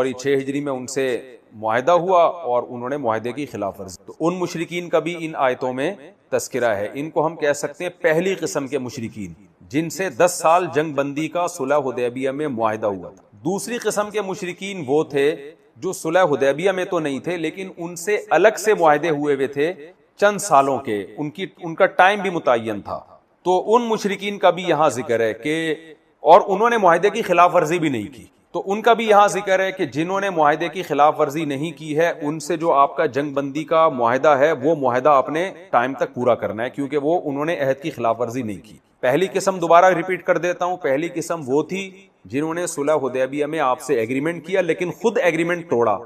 6 ہجری میں ان سے معاہدہ ہوا اور انہوں نے معاہدے کی خلاف ورزی. تو ان مشرکین کا بھی ان آیتوں میں تذکرہ ہے. ان کو ہم کہہ سکتے ہیں پہلی قسم کے مشرکین، جن سے 10 سال جنگ بندی کا صلح حدیبیہ میں معاہدہ ہوا تھا. دوسری قسم کے مشرکین وہ تھے جو صلح حدیبیہ میں تو نہیں تھے، لیکن ان سے الگ سے معاہدے ہوئے تھے چند سالوں کے، ان کا ٹائم بھی متعین تھا. تو ان مشرکین کا بھی یہاں ذکر ہے کہ، اور انہوں نے معاہدے کی خلاف ورزی بھی نہیں کی. تو ان کا بھی یہاں ذکر ہے کہ جنہوں نے معاہدے کی خلاف ورزی نہیں کی ہے ان سے جو آپ کا جنگ بندی کا معاہدہ ہے وہ معاہدہ اپنے ٹائم تک پورا کرنا ہے، کیونکہ وہ انہوں نے عہد کی خلاف ورزی نہیں کی. پہلی قسم دوبارہ ریپیٹ کر دیتا ہوں، پہلی قسم وہ تھی جنہوں نے صلح حدیبیہ میں آپ سے ایگریمنٹ کیا لیکن خود ایگریمنٹ توڑا.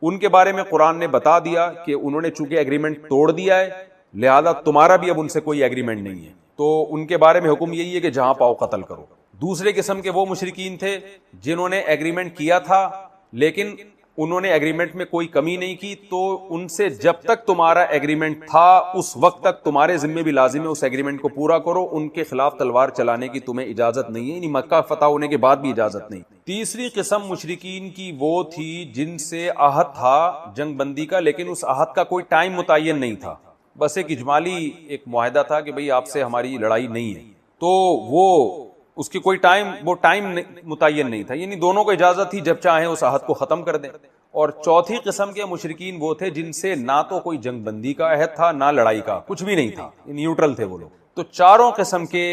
ان کے بارے میں قرآن نے بتا دیا کہ انہوں نے چونکہ ایگریمنٹ توڑ دیا ہے لہذا تمہارا بھی اب ان سے کوئی ایگریمنٹ نہیں ہے. تو ان کے بارے میں حکم یہی ہے کہ جہاں پاؤ قتل کرو. دوسرے قسم کے وہ مشرکین تھے جنہوں نے ایگریمنٹ کیا تھا لیکن انہوں نے ایگریمنٹ میں کوئی کمی نہیں کی، تو ان سے جب تک تمہارا ایگریمنٹ تھا اس وقت تک تمہارے ذمہ بھی لازم ہے اس ایگریمنٹ کو پورا کرو. ان کے خلاف تلوار چلانے کی تمہیں اجازت نہیں ہے، یعنی مکہ فتح ہونے کے بعد بھی اجازت نہیں. تیسری قسم مشرکین کی وہ تھی جن سے عہد تھا جنگ بندی کا، لیکن اس عہد کا کوئی ٹائم متعین نہیں تھا، بس ایک اجمالی ایک معاہدہ تھا کہ بھئی آپ سے ہماری لڑائی نہیں ہے. تو وہ اس کی کوئی ٹائم متعین نہیں تھا، یعنی دونوں کو اجازت تھی جب چاہیں اس عہد کو ختم کر دیں. اور چوتھی قسم کے مشرکین وہ تھے جن سے نہ تو کوئی جنگ بندی کا عہد تھا نہ لڑائی کا، کچھ بھی نہیں تھا، نیوٹرل تھے وہ لوگ. تو چاروں قسم کے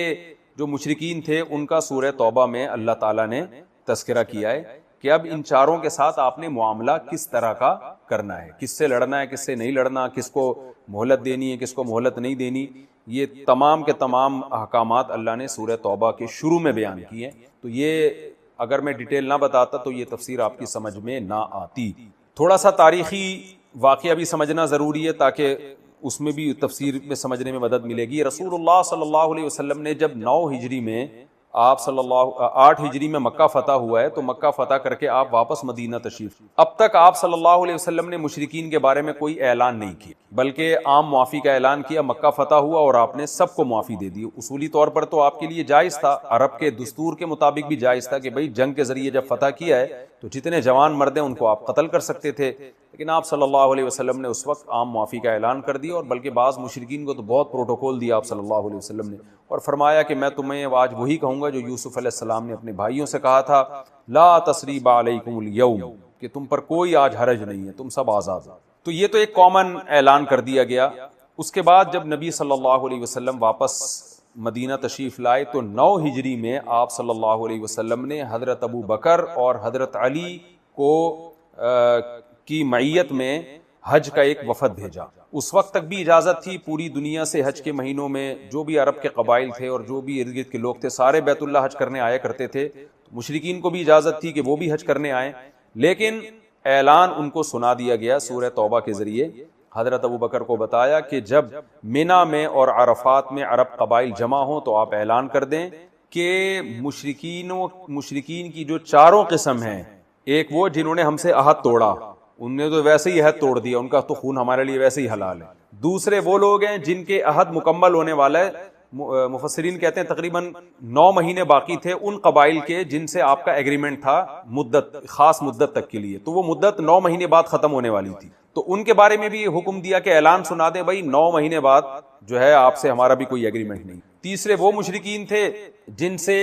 جو مشرکین تھے ان کا سورہ توبہ میں اللہ تعالیٰ نے تذکرہ کیا ہے کہ اب ان چاروں کے ساتھ آپ نے معاملہ کس طرح کا کرنا ہے، کس سے لڑنا ہے، کس سے نہیں لڑنا، کس کو مہلت دینی ہے، کس کو مہلت نہیں دینی. یہ تمام کے تمام احکامات اللہ نے سورہ توبہ کے شروع میں بیان کیے. تو یہ اگر میں ڈیٹیل نہ بتاتا تو یہ تفسیر آپ کی سمجھ میں نہ آتی. تھوڑا سا تاریخی واقعہ بھی سمجھنا ضروری ہے تاکہ اس میں بھی تفسیر میں سمجھنے میں مدد ملے گی. رسول اللہ صلی اللہ علیہ وسلم نے جب 9 ہجری میں آپ صلی اللہ 8 ہجری میں مکہ فتح ہوا ہے، تو مکہ فتح کر کے آپ واپس مدینہ تشریف، اب تک آپ صلی اللہ علیہ وسلم نے مشرکین کے بارے میں کوئی اعلان نہیں کیا، بلکہ عام معافی کا اعلان کیا۔ مکہ فتح ہوا اور آپ نے سب کو معافی دے دی۔ اصولی طور پر تو آپ کے لیے جائز تھا، عرب کے دستور کے مطابق بھی جائز تھا کہ بھئی جنگ کے ذریعے جب فتح کیا ہے تو جتنے جوان مرد ہیں ان کو آپ قتل کر سکتے تھے، لیکن آپ صلی اللہ علیہ وسلم نے اس وقت عام معافی کا اعلان کر دیا، اور بلکہ بعض مشرکین کو تو بہت پروٹوکول دیا آپ صلی اللہ علیہ وسلم نے، اور فرمایا کہ میں تمہیں آج وہی کہوں گا جو یوسف علیہ السلام نے اپنے بھائیوں سے کہا تھا، لا تثریب علیکم اليوم، کہ تم پر کوئی آج حرج نہیں ہے، تم سب آزاد ہو۔ تو یہ تو ایک کامن اعلان کر دیا گیا۔ اس کے بعد جب نبی صلی اللہ علیہ وسلم واپس مدینہ تشریف لائے تو 9 ہجری میں آپ صلی اللہ علیہ وسلم نے حضرت ابو بکر اور حضرت علی کو کی معیت میں حج کا ایک وفد بھیجا۔ اس وقت تک بھی اجازت تھی پوری دنیا سے حج کے مہینوں میں جو بھی عرب کے قبائل تھے اور جو بھی ارد گرد کے لوگ تھے سارے بیت اللہ حج کرنے آیا کرتے تھے، مشرکین کو بھی اجازت تھی کہ وہ بھی حج کرنے آئیں، لیکن اعلان ان کو سنا دیا گیا سورہ توبہ کے ذریعے۔ حضرت ابو بکر کو بتایا کہ جب مینا میں اور عرفات میں عرب قبائل جمع ہوں تو آپ اعلان کر دیں کہ مشرکین کی جو چاروں قسم ہیں، ایک وہ جنہوں نے ہم سے عہد توڑا، ان نے تو ویسے ہی عہد توڑ دیا، ان کا تو خون ہمارے لیے ویسے ہی حلال ہے۔ دوسرے وہ لوگ ہیں جن کے عہد مکمل ہونے والا ہے، مفسرین کہتے ہیں تقریباً 9 مہینے باقی تھے ان قبائل کے جن سے آپ کا ایگریمنٹ تھا مدت، خاص مدت تک کے لیے، تو وہ مدت 9 مہینے بعد ختم ہونے والی تھی، تو ان کے بارے میں بھی حکم دیا کہ اعلان سنا دیں بھائی 9 مہینے بعد جو ہے آپ سے ہمارا بھی کوئی ایگریمنٹ نہیں۔ تیسرے وہ مشرکین تھے جن سے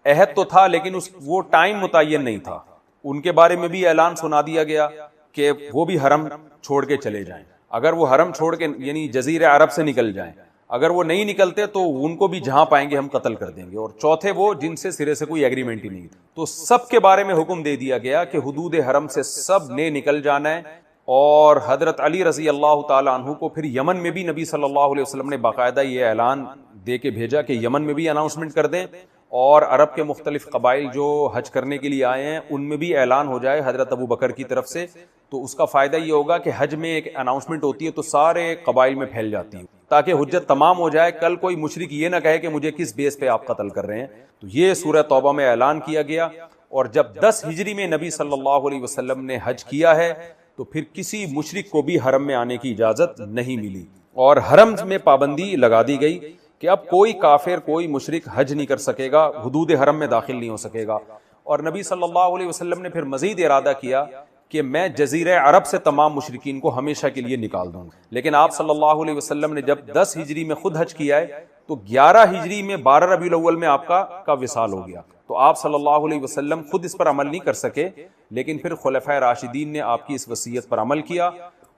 عہد تو تھا لیکن وہ ٹائم متعین نہیں تھا، ان کے بارے میں بھی اعلان سنا دیا گیا کہ وہ بھی حرم چھوڑ کے چلے جائیں، اگر وہ حرم چھوڑ کے یعنی جزیرہ عرب سے نکل جائیں، اگر وہ نہیں نکلتے تو ان کو بھی جہاں پائیں گے ہم قتل کر دیں گے۔ اور چوتھے وہ جن سے سرے سے کوئی ایگریمنٹ ہی نہیں تھا، تو سب کے بارے میں حکم دے دیا گیا کہ حدود حرم سے سب نے نکل جانا ہے۔ اور حضرت علی رضی اللہ تعالی عنہ کو پھر یمن میں بھی نبی صلی اللہ علیہ وسلم نے باقاعدہ یہ اعلان دے کے بھیجا کہ یمن میں بھی اناؤنسمنٹ کر دیں، اور عرب کے مختلف قبائل جو حج کرنے کے لیے آئے ہیں ان میں بھی اعلان ہو جائے حضرت ابو بکر کی طرف سے، تو اس کا فائدہ یہ ہوگا کہ حج میں ایک اناؤنسمنٹ ہوتی ہے تو سارے قبائل میں پھیل جاتی ہے، تاکہ حجت تمام ہو جائے، کل کوئی مشرک یہ نہ کہے کہ مجھے کس بیس پہ آپ قتل کر رہے ہیں۔ تو یہ سورہ توبہ میں اعلان کیا گیا، اور جب 10 ہجری میں نبی صلی اللہ علیہ وسلم نے حج کیا ہے تو پھر کسی مشرک کو بھی حرم میں آنے کی اجازت نہیں ملی، اور حرم میں پابندی لگا دی گئی کہ اب کوئی کافر کوئی مشرک حج نہیں کر سکے گا، حدود حرم میں داخل نہیں ہو سکے گا۔ اور نبی صلی اللہ علیہ وسلم نے پھر مزید ارادہ کیا کہ میں جزیرہ عرب سے تمام مشرکین کو ہمیشہ کے لیے نکال دوں گا، لیکن آپ صلی اللہ علیہ وسلم نے جب 10 ہجری میں خود حج کیا ہے تو 11 ہجری میں 12 ربیع الاول میں آپ کا وصال ہو گیا، تو آپ صلی اللہ علیہ وسلم خود اس پر عمل نہیں کر سکے، لیکن پھر خلفائے راشدین نے آپ کی اس وصیت پر عمل کیا،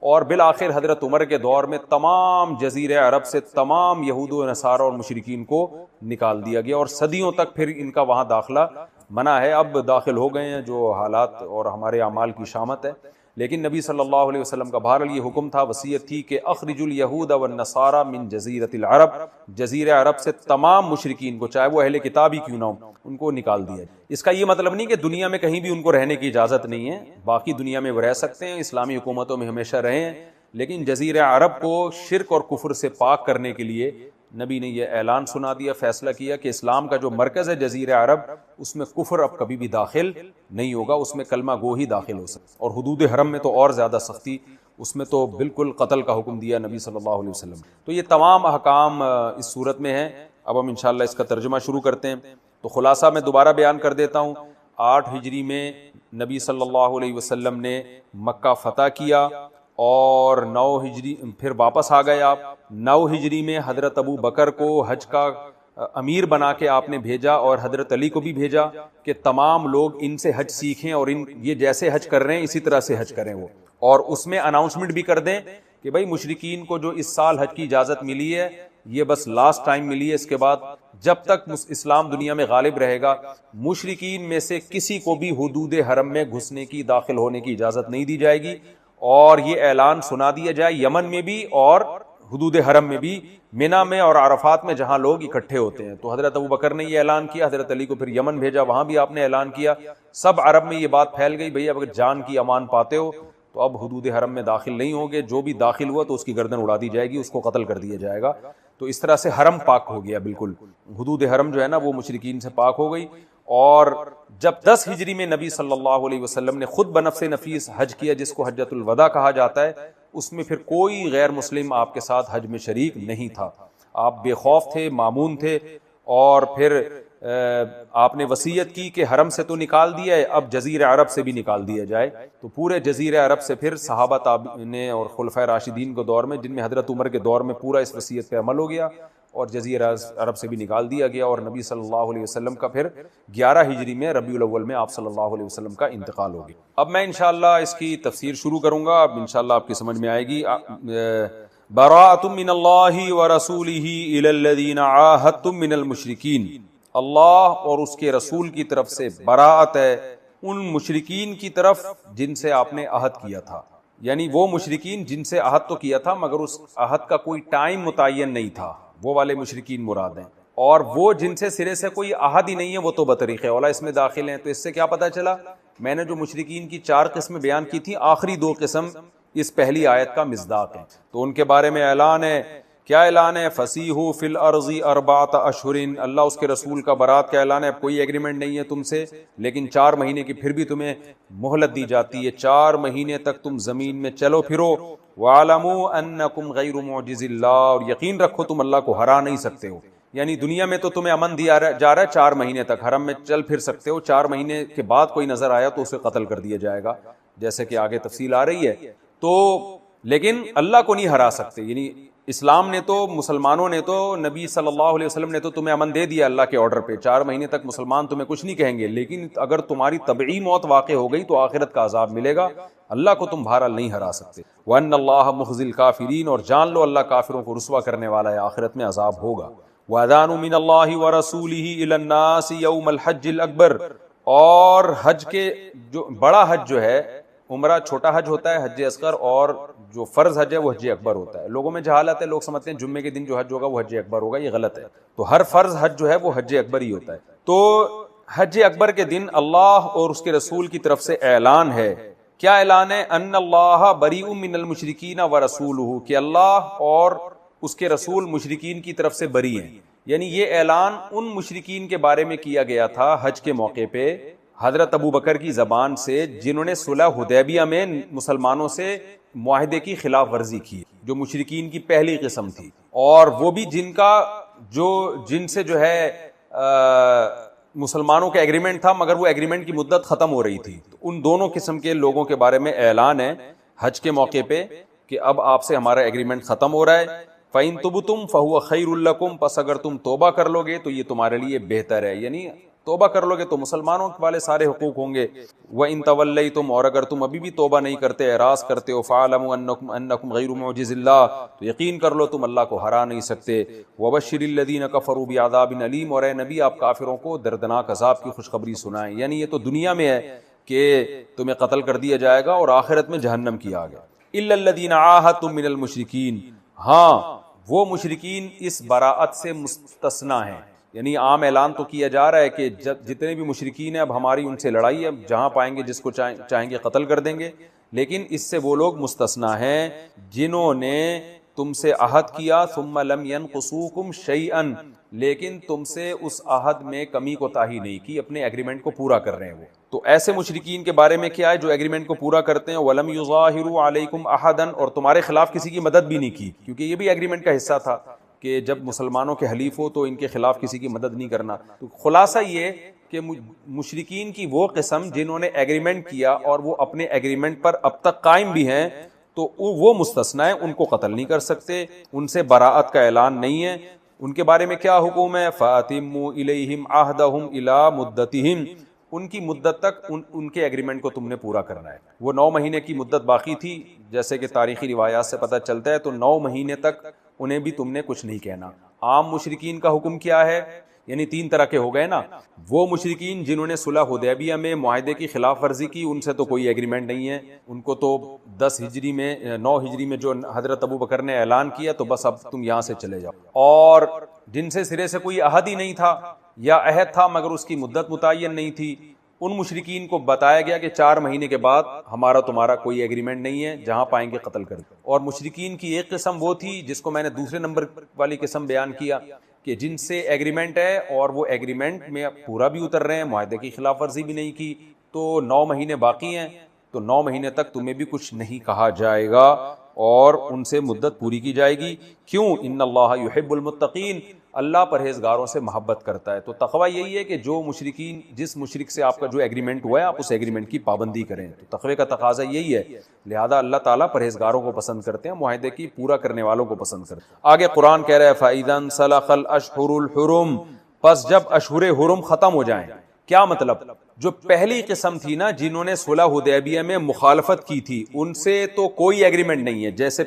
اور بالآخر حضرت عمر کے دور میں تمام جزیرہ عرب سے تمام یہود و نصارہ اور مشرکین کو نکال دیا گیا، اور صدیوں تک پھر ان کا وہاں داخلہ منع ہے۔ اب داخل ہو گئے ہیں جو حالات اور ہمارے اعمال کی شامت ہے، لیکن نبی صلی اللہ علیہ وسلم کا بہرحال یہ حکم تھا، وصیت تھی کہ اخرج الیہود والنصارى من جزیرۃ العرب، جزیرہ عرب سے تمام مشرکین کو، چاہے وہ اہل کتاب ہی کیوں نہ ہو، ان کو نکال دیا۔ اس کا یہ مطلب نہیں کہ دنیا میں کہیں بھی ان کو رہنے کی اجازت نہیں ہے، باقی دنیا میں وہ رہ سکتے ہیں، اسلامی حکومتوں میں ہمیشہ رہے ہیں، لیکن جزیرہ عرب کو شرک اور کفر سے پاک کرنے کے لیے نبی نے یہ اعلان سنا دیا، فیصلہ کیا کہ اسلام کا جو مرکز ہے جزیرہ عرب، اس میں کفر اب کبھی بھی داخل نہیں ہوگا، اس میں کلمہ گو ہی داخل ہو سکتا، اور حدود حرم میں تو اور زیادہ سختی، اس میں تو بالکل قتل کا حکم دیا نبی صلی اللہ علیہ وسلم۔ تو یہ تمام احکام اس صورت میں ہیں۔ اب ہم انشاءاللہ اس کا ترجمہ شروع کرتے ہیں۔ تو خلاصہ میں دوبارہ بیان کر دیتا ہوں، 8 ہجری میں نبی صلی اللہ علیہ وسلم نے مکہ فتح کیا، اور 9 ہجری پھر واپس آ گئے آپ۔ 9 ہجری میں حضرت ابو بکر کو حج کا امیر بنا کے آپ نے بھیجا، اور حضرت علی کو بھی بھیجا کہ تمام لوگ ان سے حج سیکھیں، اور یہ جیسے حج کر رہے ہیں اسی طرح سے حج کریں وہ، اور اس میں اناؤنسمنٹ بھی کر دیں کہ بھائی مشرکین کو جو اس سال حج کی اجازت ملی ہے یہ بس لاسٹ ٹائم ملی ہے، اس کے بعد جب تک اسلام دنیا میں غالب رہے گا مشرکین میں سے کسی کو بھی حدود حرم میں گھسنے کی، داخل ہونے کی اجازت نہیں دی جائے گی، اور یہ اعلان سنا دیا جائے یمن میں بھی اور حدود حرم میں بھی، مینا میں اور عرفات میں جہاں لوگ اکٹھے ہوتے ہیں۔ تو حضرت ابو بکر نے یہ اعلان کیا، حضرت علی کو پھر یمن بھیجا، وہاں بھی آپ نے اعلان کیا، سب عرب میں یہ بات پھیل گئی، بھئی اب اگر جان کی امان پاتے ہو تو اب حدود حرم میں داخل نہیں ہوگے، جو بھی داخل ہوا تو اس کی گردن اڑا دی جائے گی، اس کو قتل کر دیا جائے گا۔ تو اس طرح سے حرم پاک ہو گیا بالکل، حدود حرم جو ہے نا وہ مشرکین سے پاک ہو گئی. اور جب 10 ہجری میں نبی صلی اللہ علیہ وسلم نے خود بنفس نفیس حج کیا، جس کو حجۃ الوداع کہا جاتا ہے، اس میں پھر کوئی غیر مسلم آپ کے ساتھ حج میں شریک نہیں تھا. آپ بے خوف تھے، مامون تھے. اور پھر آپ نے وصیت کی کہ حرم سے تو نکال دیا ہے، اب جزیرہ عرب سے بھی نکال دیا جائے. تو پورے جزیرہ عرب سے پھر صحابہ تابعین نے اور خلفائے راشدین کے دور میں، جن میں حضرت عمر کے دور میں پورا اس وصیت پہ عمل ہو گیا اور جزیرہ عرب سے بھی نکال دیا گیا. اور نبی صلی اللہ علیہ وسلم کا پھر 11 ہجری میں ربیع الاول میں آپ صلی اللہ علیہ وسلم کا انتقال ہو گیا. اب میں انشاءاللہ اس کی تفسیر شروع کروں گا. اب انشاءاللہ آپ کی سمجھ میں آئے گی. براءۃ من اللہ ورسولہ الی الذین عاہدتم من المشرکین، اللہ اور اس کے رسول کی طرف سے براءت ہے ان مشرکین کی طرف جن سے آپ نے عہد کیا تھا. یعنی وہ مشرکین جن سے عہد تو کیا تھا مگر اس عہد کا کوئی ٹائم متعین نہیں تھا، وہ والے مشرکین مراد ہیں. اور وہ جن سے سرے سے کوئی عہد ہی نہیں ہے وہ تو بطریق اولا اس میں داخل ہیں. تو اس سے کیا پتہ چلا؟ میں نے جو مشرکین کی 4 قسمیں بیان کی تھیں، آخری 2 قسم اس پہلی آیت کا مصداق ہیں. تو ان کے بارے میں اعلان ہے. کیا اعلان ہے؟ فسیحوا فی الارض 4 اشہر، اللہ اس کے رسول کا برات کا اعلان ہے. کوئی ایگریمنٹ نہیں ہے تم سے، لیکن 4 مہینے کی پھر بھی تمہیں مہلت دی جاتی ہے. 4 مہینے تک تم زمین میں چلو پھرو. وَاعْلَمُوا أَنَّكُمْ غَيْرُ مُعْجِزِ اللَّهِ، اور یقین رکھو تم اللہ کو ہرا نہیں سکتے ہو. یعنی دنیا میں تو تمہیں امن دیا جا رہا ہے، 4 مہینے تک حرم میں چل پھر سکتے ہو. 4 مہینے کے بعد کوئی نظر آیا تو اسے قتل کر دیا جائے گا، جیسے کہ آگے تفصیل آ رہی ہے. تو لیکن اللہ کو نہیں ہرا سکتے. یعنی اسلام نے تو، مسلمانوں نے تو، نبی صلی اللہ علیہ وسلم نے تو تمہیں امن دے دیا اللہ کے آرڈر پہ. 4 مہینے تک مسلمان تمہیں کچھ نہیں کہیں گے، لیکن اگر تمہاری طبعی موت واقع ہو گئی تو آخرت کا عذاب ملے گا. اللہ کو تم بہرحال نہیں ہرا سکتے. وَأَنَّ اللَّهَ مُخْزِي الْكَافِرِينَ، اور جان لو اللہ کافروں کو رسوا کرنے والا ہے، آخرت میں عذاب ہوگا. وَأَذَانٌ مِّنَ اللَّهِ وَرَسُولِهِ إِلَى النَّاسِ يَوْمَ الْحَجِّ الْأَكْبَرِ، اور حج کے جو بڑا حج جو ہے، عمرہ چھوٹا حج ہوتا ہے حج اصغر، اور جو فرض حج ہے وہ حج اکبر ہوتا ہے. لوگوں میں جہالت ہے، لوگ سمجھتے ہیں جمعے کے دن جو حج ہوگا وہ حج اکبر ہوگا. یہ غلط ہے. تو ہر فرض حج جو ہے وہ حج اکبر ہی ہوتا ہے. تو حج اکبر کے دن اللہ اور اس کے رسول کی طرف سے اعلان ہے. کیا اعلان ہے؟ ان اللہ بریء من المشرکین ورسولہ، کہ اللہ اور اس کے رسول مشرکین کی طرف سے بری ہیں. یعنی یہ اعلان ان مشرکین کے بارے میں کیا گیا تھا حج کے موقع پہ حضرت ابو بکر کی زبان سے، جنہوں نے صلح حدیبیہ میں مسلمانوں سے معاہدے کی خلاف ورزی کی، جو مشرکین کی پہلی قسم تھی. اور وہ بھی جن سے جو ہے مسلمانوں کا ایگریمنٹ تھا مگر وہ ایگریمنٹ کی مدت ختم ہو رہی تھی. تو ان دونوں قسم کے لوگوں کے بارے میں اعلان ہے حج کے موقع پہ کہ اب آپ سے ہمارا ایگریمنٹ ختم ہو رہا ہے. فَإِن تُبْتُمْ فَهُوَ خَيْرٌ لَكُمْ، پس اگر تم توبہ کر لو گے تو یہ تمہارے لیے بہتر ہے. یعنی توبہ کر لو گے تو مسلمانوں والے سارے حقوق ہوں گے. وَإِن تَوَلَّيْتُمْ، اور اگر تم ابھی بھی توبہ نہیں کرتے، اعراض کرتے ہو، فَاعْلَمُوا أَنَّكُمْ غَيْرُ مُعْجِزِ اللَّهِ، تو یقین کر لو تم اللہ کو ہرا نہیں سکتے. وَبَشِّرِ الَّذِينَ كَفَرُوا بِعَذَابٍ أَلِيمٍ، اور اے نبی آپ کافروں کو دردناک عذاب کی خوشخبری سنائیں. یعنی یہ تو دنیا میں ہے کہ تمہیں قتل کر دیا جائے گا، اور آخرت میں جہنم کی آگ ہے. إِلَّا الَّذِينَ عَاهَدتُّم مِّنَ الْمُشْرِكِينَ، ہاں وہ مشرکین اس براءت سے مستثنا ہیں. یعنی عام اعلان تو کیا جا رہا ہے کہ جتنے بھی مشرکین ہیں اب ہماری ان سے لڑائی ہے، اب جہاں پائیں گے جس کو چاہیں گے قتل کر دیں گے. لیکن اس سے وہ لوگ مستثنا ہیں جنہوں نے تم سے عہد کیا، ثم لم ينقصوكم شيئا، لیکن تم سے اس عہد میں کمی کوتاہی نہیں کی، اپنے ایگریمنٹ کو پورا کر رہے ہیں وہ. تو ایسے مشرکین کے بارے میں کیا ہے جو ایگریمنٹ کو پورا کرتے ہیں. وَلَمْ يُظَاهِرُوا عَلَيْكُمْ أَحَدًا، اور تمہارے خلاف کسی کی مدد بھی نہیں کی، کیونکہ یہ بھی ایگریمنٹ کا حصہ تھا کہ جب مسلمانوں کے حلیف ہو تو ان کے خلاف کسی کی مدد نہیں کرنا. تو خلاصہ یہ کہ مشرکین کی وہ قسم جنہوں نے ایگریمنٹ کیا اور وہ اپنے ایگریمنٹ پر اب تک قائم بھی ہیں، تو وہ مستثنا ہیں، ان کو قتل نہیں کر سکتے، ان سے براءت کا اعلان نہیں ہے. ان کے بارے میں کیا حکم ہے؟ فَأَتِمُّوا إِلَيْهِمْ عَهْدَهُمْ إِلَى مُدَّتِهِمْ، ان کی مدت تک ان کے ایگریمنٹ کو تم نے پورا کرنا ہے. وہ 9 مہینے کی مدت باقی تھی، جیسے کہ تاریخی روایات سے پتہ چلتا ہے. تو 9 مہینے تک انہیں بھی تم نے کچھ نہیں کہنا. عام مشرکین کا حکم کیا ہے؟ یعنی 3 طرح کے ہو گئے نا. وہ مشرکین جنہوں نے صلح حدیبیہ میں معاہدے کی خلاف ورزی کی، ان سے تو کوئی ایگریمنٹ نہیں ہے، ان کو تو 9 ہجری میں جو حضرت ابو بکر نے اعلان کیا تو بس اب تم یہاں سے چلے جاؤ. اور جن سے سرے سے کوئی عہد ہی نہیں تھا یا عہد تھا مگر اس کی مدت متعین نہیں تھی، ان مشرکین کو بتایا گیا کہ 4 مہینے کے بعد ہمارا تمہارا کوئی ایگریمنٹ نہیں ہے، جہاں پائیں گے قتل کر دیں۔ اور مشرکین کی ایک قسم وہ تھی جس کو میں نے دوسرے نمبر والی قسم بیان کیا کہ جن سے ایگریمنٹ ہے اور وہ ایگریمنٹ میں پورا بھی اتر رہے ہیں، معاہدے کی خلاف ورزی بھی نہیں کی، تو 9 مہینے باقی ہیں، تو 9 مہینے تک تمہیں بھی کچھ نہیں کہا جائے گا اور ان سے مدت پوری کی جائے گی۔ کیوں؟ ان اللہ یحب المتقین، اللہ پرہیزگاروں سے محبت کرتا ہے۔ تو تقوی یہی ہے کہ جو مشرکین، جس مشرک سے آپ کا جو ایگریمنٹ ہوا ہے آپ اس ایگریمنٹ کی پابندی کریں۔ تو تقوی کا تقاضا یہی ہے، لہذا اللہ تعالیٰ پرہیزگاروں کو پسند کرتے ہیں، معاہدے کی پورا کرنے والوں کو پسند کرتے ہیں۔ آگے قرآن کہہ رہا ہے فَإِذَا انْسَلَخَ الْأَشْهُرُ الْحُرُمُ، پس جب اشہر حرم ختم ہو جائیں۔ کیا مطلب؟ جو پہلی قسم تھی نا جنہوں نے صلح حدیبیہ میں مخالفت کی تھی، ان سے تو کوئی ایگریمنٹ نہیں ہے۔ جیسے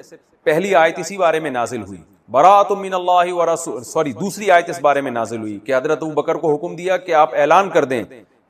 پہلی آیت اسی بارے میں نازل ہوئی، براۃ من اللہ ورسول، دوسری آیت اس بارے میں نازل ہوئی کہ حضرت ابوبکر کو حکم دیا کہ آپ اعلان کر دیں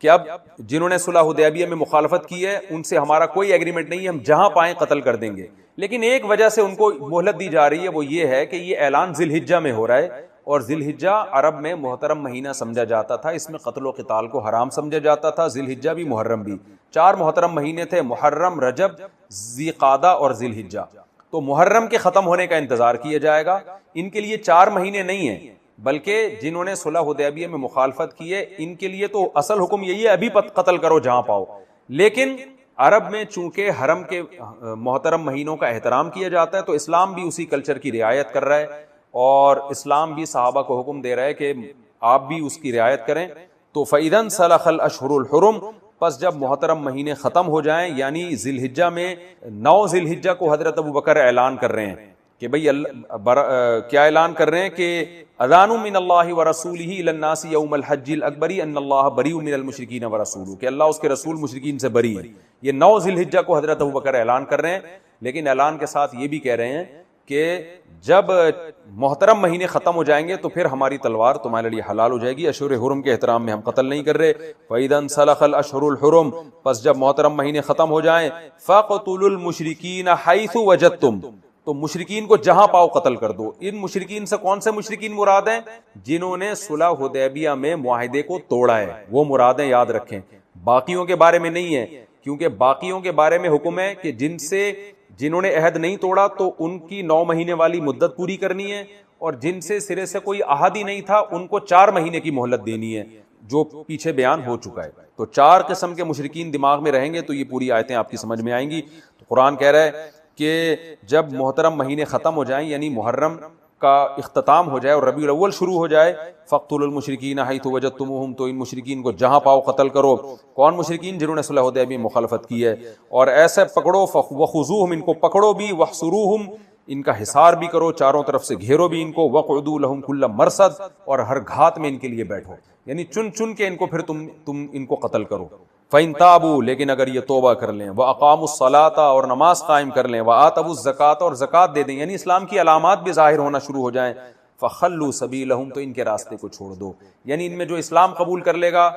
کہ اب جنہوں نے صلح حدیبیہ میں مخالفت کی ہے ان سے ہمارا کوئی ایگریمنٹ نہیں ہے، ہم جہاں پائیں قتل کر دیں گے۔ لیکن ایک وجہ سے ان کو مہلت دی جا رہی ہے، وہ یہ ہے کہ یہ اعلان ذی الحجہ میں ہو رہا ہے، اور ذی الحجہ عرب میں محترم مہینہ سمجھا جاتا تھا، اس میں قتل و قتال کو حرام سمجھا جاتا تھا۔ ذی الحجہ بھی محرم بھی، 4 محترم مہینے تھے، محرم، رجب، ذی قعدہ اور ذی الحجہ۔ تو محرم کے ختم ہونے کا انتظار کیا جائے گا۔ ان کے لیے 4 مہینے نہیں ہیں، بلکہ جنہوں نے صلح حدیبیہ میں مخالفت کی ہے ان کے لیے تو اصل حکم یہی ہے ابھی قتل کرو جہاں پاؤ۔ لیکن عرب میں چونکہ حرم کے محترم مہینوں کا احترام کیا جاتا ہے، تو اسلام بھی اسی کلچر کی رعایت کر رہا ہے، اور اسلام بھی صحابہ کو حکم دے رہا ہے کہ آپ بھی اس کی رعایت کریں۔ تو فَإِذَا انْسَلَخَ الْأَشْهُرُ الْحُرُمُ، پس جب محترم مہینے ختم ہو جائیں، یعنی ذی الحجہ میں 9 ذی الحجہ کو حضرت ابوبکر اعلان کر رہے ہیں کہ بھئی کیا اعلان کر رہے ہیں کہ اذان من اللہ ورسولہ الی الناس یوم الحج الاکبر ان اللہ بریء من المشرکین ورسولہ، کہ اللہ اس کے رسول مشرکین سے بری ہے۔ یہ 9 ذی الحجہ کو حضرت ابوبکر اعلان کر رہے ہیں، لیکن اعلان کے ساتھ یہ بھی کہہ رہے ہیں کہ جب محترم مہینے ختم ہو جائیں گے تو پھر ہماری تلوار تمہارے لیے حلال ہو جائے گی، اشہر حرم کے احترام میں ہم قتل نہیں کر رہے۔ فَإِذَا انْسَلَخَ الْأَشْهُرُ الْحُرُمُ، پس جب محترم مہینے ختم ہو جائیں، فَاقْتُلُوا الْمُشْرِكِينَ حَيْثُ وَجَدتُّمْ، تو مشرکین کو جہاں پاؤ قتل کر دو۔ ان مشرکین سے کون سے مشرکین مراد ہیں؟ جنہوں نے صلح حدیبیہ میں معاہدے کو توڑا ہے، وہ مرادیں یاد رکھیں، باقیوں کے بارے میں نہیں ہے، کیونکہ باقیوں کے بارے میں حکم ہے کہ جنہوں نے عہد نہیں توڑا تو ان کی 9 مہینے والی مدت پوری کرنی ہے، اور جن سے سرے سے کوئی عہد ہی نہیں تھا ان کو 4 مہینے کی مہلت دینی ہے، جو پیچھے بیان ہو چکا ہے۔ تو 4 قسم کے مشرکین دماغ میں رہیں گے تو یہ پوری آیتیں آپ کی سمجھ میں آئیں گی۔ تو قرآن کہہ رہا ہے کہ جب محترم مہینے ختم ہو جائیں، یعنی محرم کا اختتام ہو جائے اور ربیع الاول شروع ہو جائے، فَاقْتُلُوا الْمُشْرِكِينَ حَيْثُ وَجَدتُّمُوهُمْ، تو ان مشرکین کو جہاں پاؤ قتل کرو۔ کون مشرکین؟ جنہوں نے صلح حدیبیہ میں مخالفت کی ہے، اور ایسے پکڑو، وَخُذُوهُمْ، ان کو پکڑو بھی، وَاحْصُرُوهُمْ، ان کا حصار بھی کرو، چاروں طرف سے گھیرو بھی ان کو، وَاقْعُدُوا لَهُمْ كُلَّ مَرْصَدٍ، اور ہر گھات میں ان کے لیے بیٹھو، یعنی چن چن کے ان کو پھر تم ان کو قتل کرو۔ فَإِن تَابُوا، لیکن اگر یہ توبہ کر لیں، وَأَقَامُوا الصَّلَاةَ، اور نماز قائم کر لیں، وَآتَوُا الزَّكَاةَ، اور زکوٰۃ دے دیں، یعنی اسلام کی علامات بھی ظاہر ہونا شروع ہو جائیں، فَخَلُّوا سَبِيلَهُمْ، تو ان کے راستے کو چھوڑ دو، یعنی ان میں جو اسلام قبول کر لے گا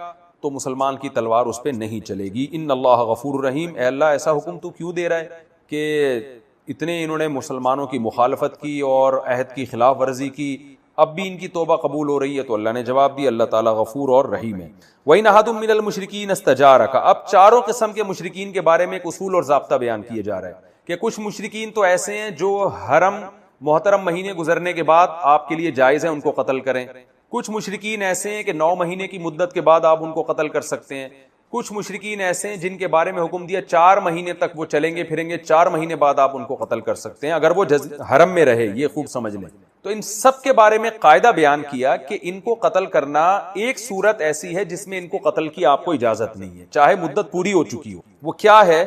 تو مسلمان کی تلوار اس پہ نہیں چلے گی۔ ان اللہ غفور رحیم، اے اللہ ایسا حکم تو کیوں دے رہا ہے کہ اتنے انہوں نے مسلمانوں کی مخالفت کی اور عہد کی خلاف ورزی کی، اب بھی ان کی توبہ قبول ہو رہی ہے؟ تو اللہ نے جواب دیا اللہ تعالیٰ غفور اور رحیم ہے۔ وَإِنْ أَحَدٌ مِّنَ الْمُشْرِكِينَ اسْتَجَارَكَ، اب 4 قسم کے مشرکین کے بارے میں ایک اصول اور ضابطہ بیان کیے جا رہا ہے کہ کچھ مشرکین تو ایسے ہیں جو حرم محترم مہینے گزرنے کے بعد آپ کے لیے جائز ہے ان کو قتل کریں، کچھ مشرکین ایسے ہیں کہ 9 مہینے کی مدت کے بعد آپ ان کو قتل کر سکتے ہیں، کچھ مشرکین ایسے ہیں جن کے بارے میں حکم دیا 4 مہینے تک وہ چلیں گے پھریں گے، 4 مہینے بعد آپ ان کو قتل کر سکتے ہیں اگر وہ حرم میں رہے، یہ خوب سمجھ لیں۔ تو ان سب کے بارے میں قاعدہ بیان کیا کہ ان کو قتل کرنا ایک صورت ایسی ہے جس میں ان کو قتل کی آپ کو اجازت نہیں ہے، چاہے مدت پوری ہو چکی ہو۔ وہ کیا ہے؟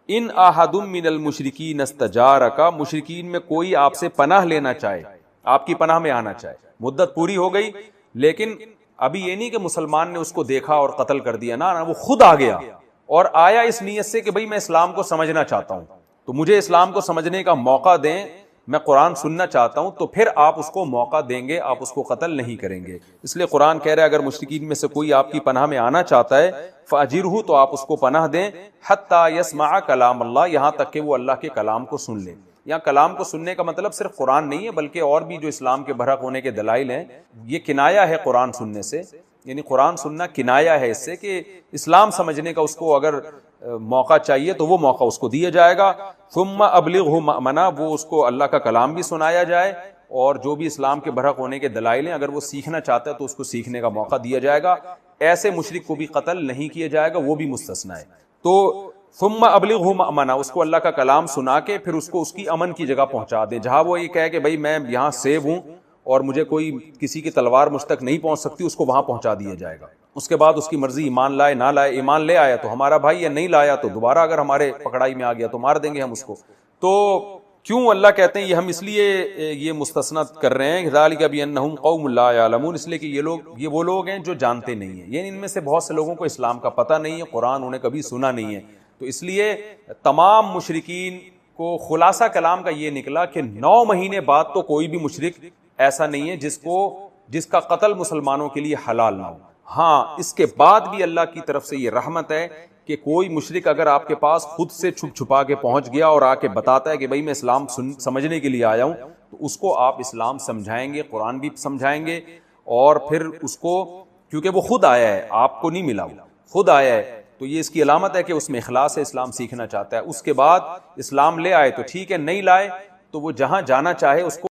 ان احد من المشرکین استجارک، مشرکین میں کوئی آپ سے پناہ لینا چاہے، آپ کی پناہ میں آنا چاہے، مدت پوری ہو گئی لیکن ابھی یہ نہیں کہ مسلمان نے اس کو دیکھا اور قتل کر دیا، نہ وہ خود آ گیا اور آیا اس نیت سے کہ بھئی میں اسلام کو سمجھنا چاہتا ہوں، تو مجھے اسلام کو سمجھنے کا موقع دیں، میں قرآن سننا چاہتا ہوں، تو پھر آپ اس کو موقع دیں گے، آپ اس کو قتل نہیں کریں گے۔ اس لیے قرآن کہہ رہا ہے اگر مشرکین میں سے کوئی آپ کی پناہ میں آنا چاہتا ہے فَأَجِرْهُ، تو آپ اس کو پناہ دیں، حَتَّى يَسْمَعَ کلام اللہ، یہاں تک کہ وہ اللہ کے کلام کو سن لے۔ یہاں کلام کو سننے کا مطلب صرف قرآن نہیں ہے بلکہ اور بھی جو اسلام کے برحق ہونے کے دلائل ہیں، یہ کنایا ہے قرآن سننے سے، یعنی قرآن سننا کنایا ہے اس سے کہ اسلام سمجھنے کا اس کو اگر موقع چاہیے تو وہ موقع اس کو دیا جائے گا. ثم ابلغہ مأمنا، وہ اس کو اللہ کا کلام بھی سنایا جائے اور جو بھی اسلام کے برحق ہونے کے دلائل ہیں اگر وہ سیکھنا چاہتا ہے تو اس کو سیکھنے کا موقع دیا جائے گا. ایسے مشرک کو بھی قتل نہیں کیا جائے گا، وہ بھی مستثنی ہے. تو ثم ابلغہ مأمنا، اس کو اللہ کا کلام سنا کے پھر اس کو اس کی امن کی جگہ پہنچا دے، جہاں وہ یہ کہے کہ بھائی میں یہاں سیف ہوں اور مجھے کوئی کسی کی تلوار مجھ تک نہیں پہنچ سکتی، اس کو وہاں پہنچا دیا جائے گا. اس کے بعد اس کی مرضی، ایمان لائے نہ لائے. ایمان لے آیا تو ہمارا بھائی، یا نہیں لایا تو دوبارہ اگر ہمارے پکڑائی میں آ گیا تو مار دیں گے ہم اس کو. تو کیوں اللہ کہتے ہیں یہ ہم اس لیے یہ مستثنی کر رہے ہیں، ذالک بانہم قوم لا یعلمون، اس لیے کہ یہ وہ لوگ ہیں جو جانتے نہیں ہیں. یعنی ان میں سے بہت سے لوگوں کو اسلام کا پتہ نہیں ہے، قرآن انہیں کبھی سنا نہیں ہے. تو اس لیے تمام مشرکین کو خلاصہ کلام کا یہ نکلا کہ 9 مہینے بعد تو کوئی بھی مشرک ایسا نہیں ہے جس کا قتل مسلمانوں کے لیے حلال نہ ہو. ہاں اس کے بعد بھی اللہ کی طرف سے یہ رحمت ہے کہ کوئی مشرک اگر آپ کے پاس خود سے چھپ چھپا کے پہنچ گیا اور آ کے بتاتا ہے کہ بھائی میں اسلام سمجھنے کے لیے آیا ہوں، تو اس کو آپ اسلام سمجھائیں گے، قرآن بھی سمجھائیں گے، اور پھر اس کو، کیونکہ وہ خود آیا ہے، آپ کو نہیں ملا، وہ خود آیا ہے، تو یہ اس کی علامت ہے کہ اس میں اخلاص ہے، اسلام سیکھنا چاہتا ہے. اس کے بعد اسلام لے آئے تو ٹھیک ہے، نہیں لائے تو وہ جہاں جانا چاہے اس کو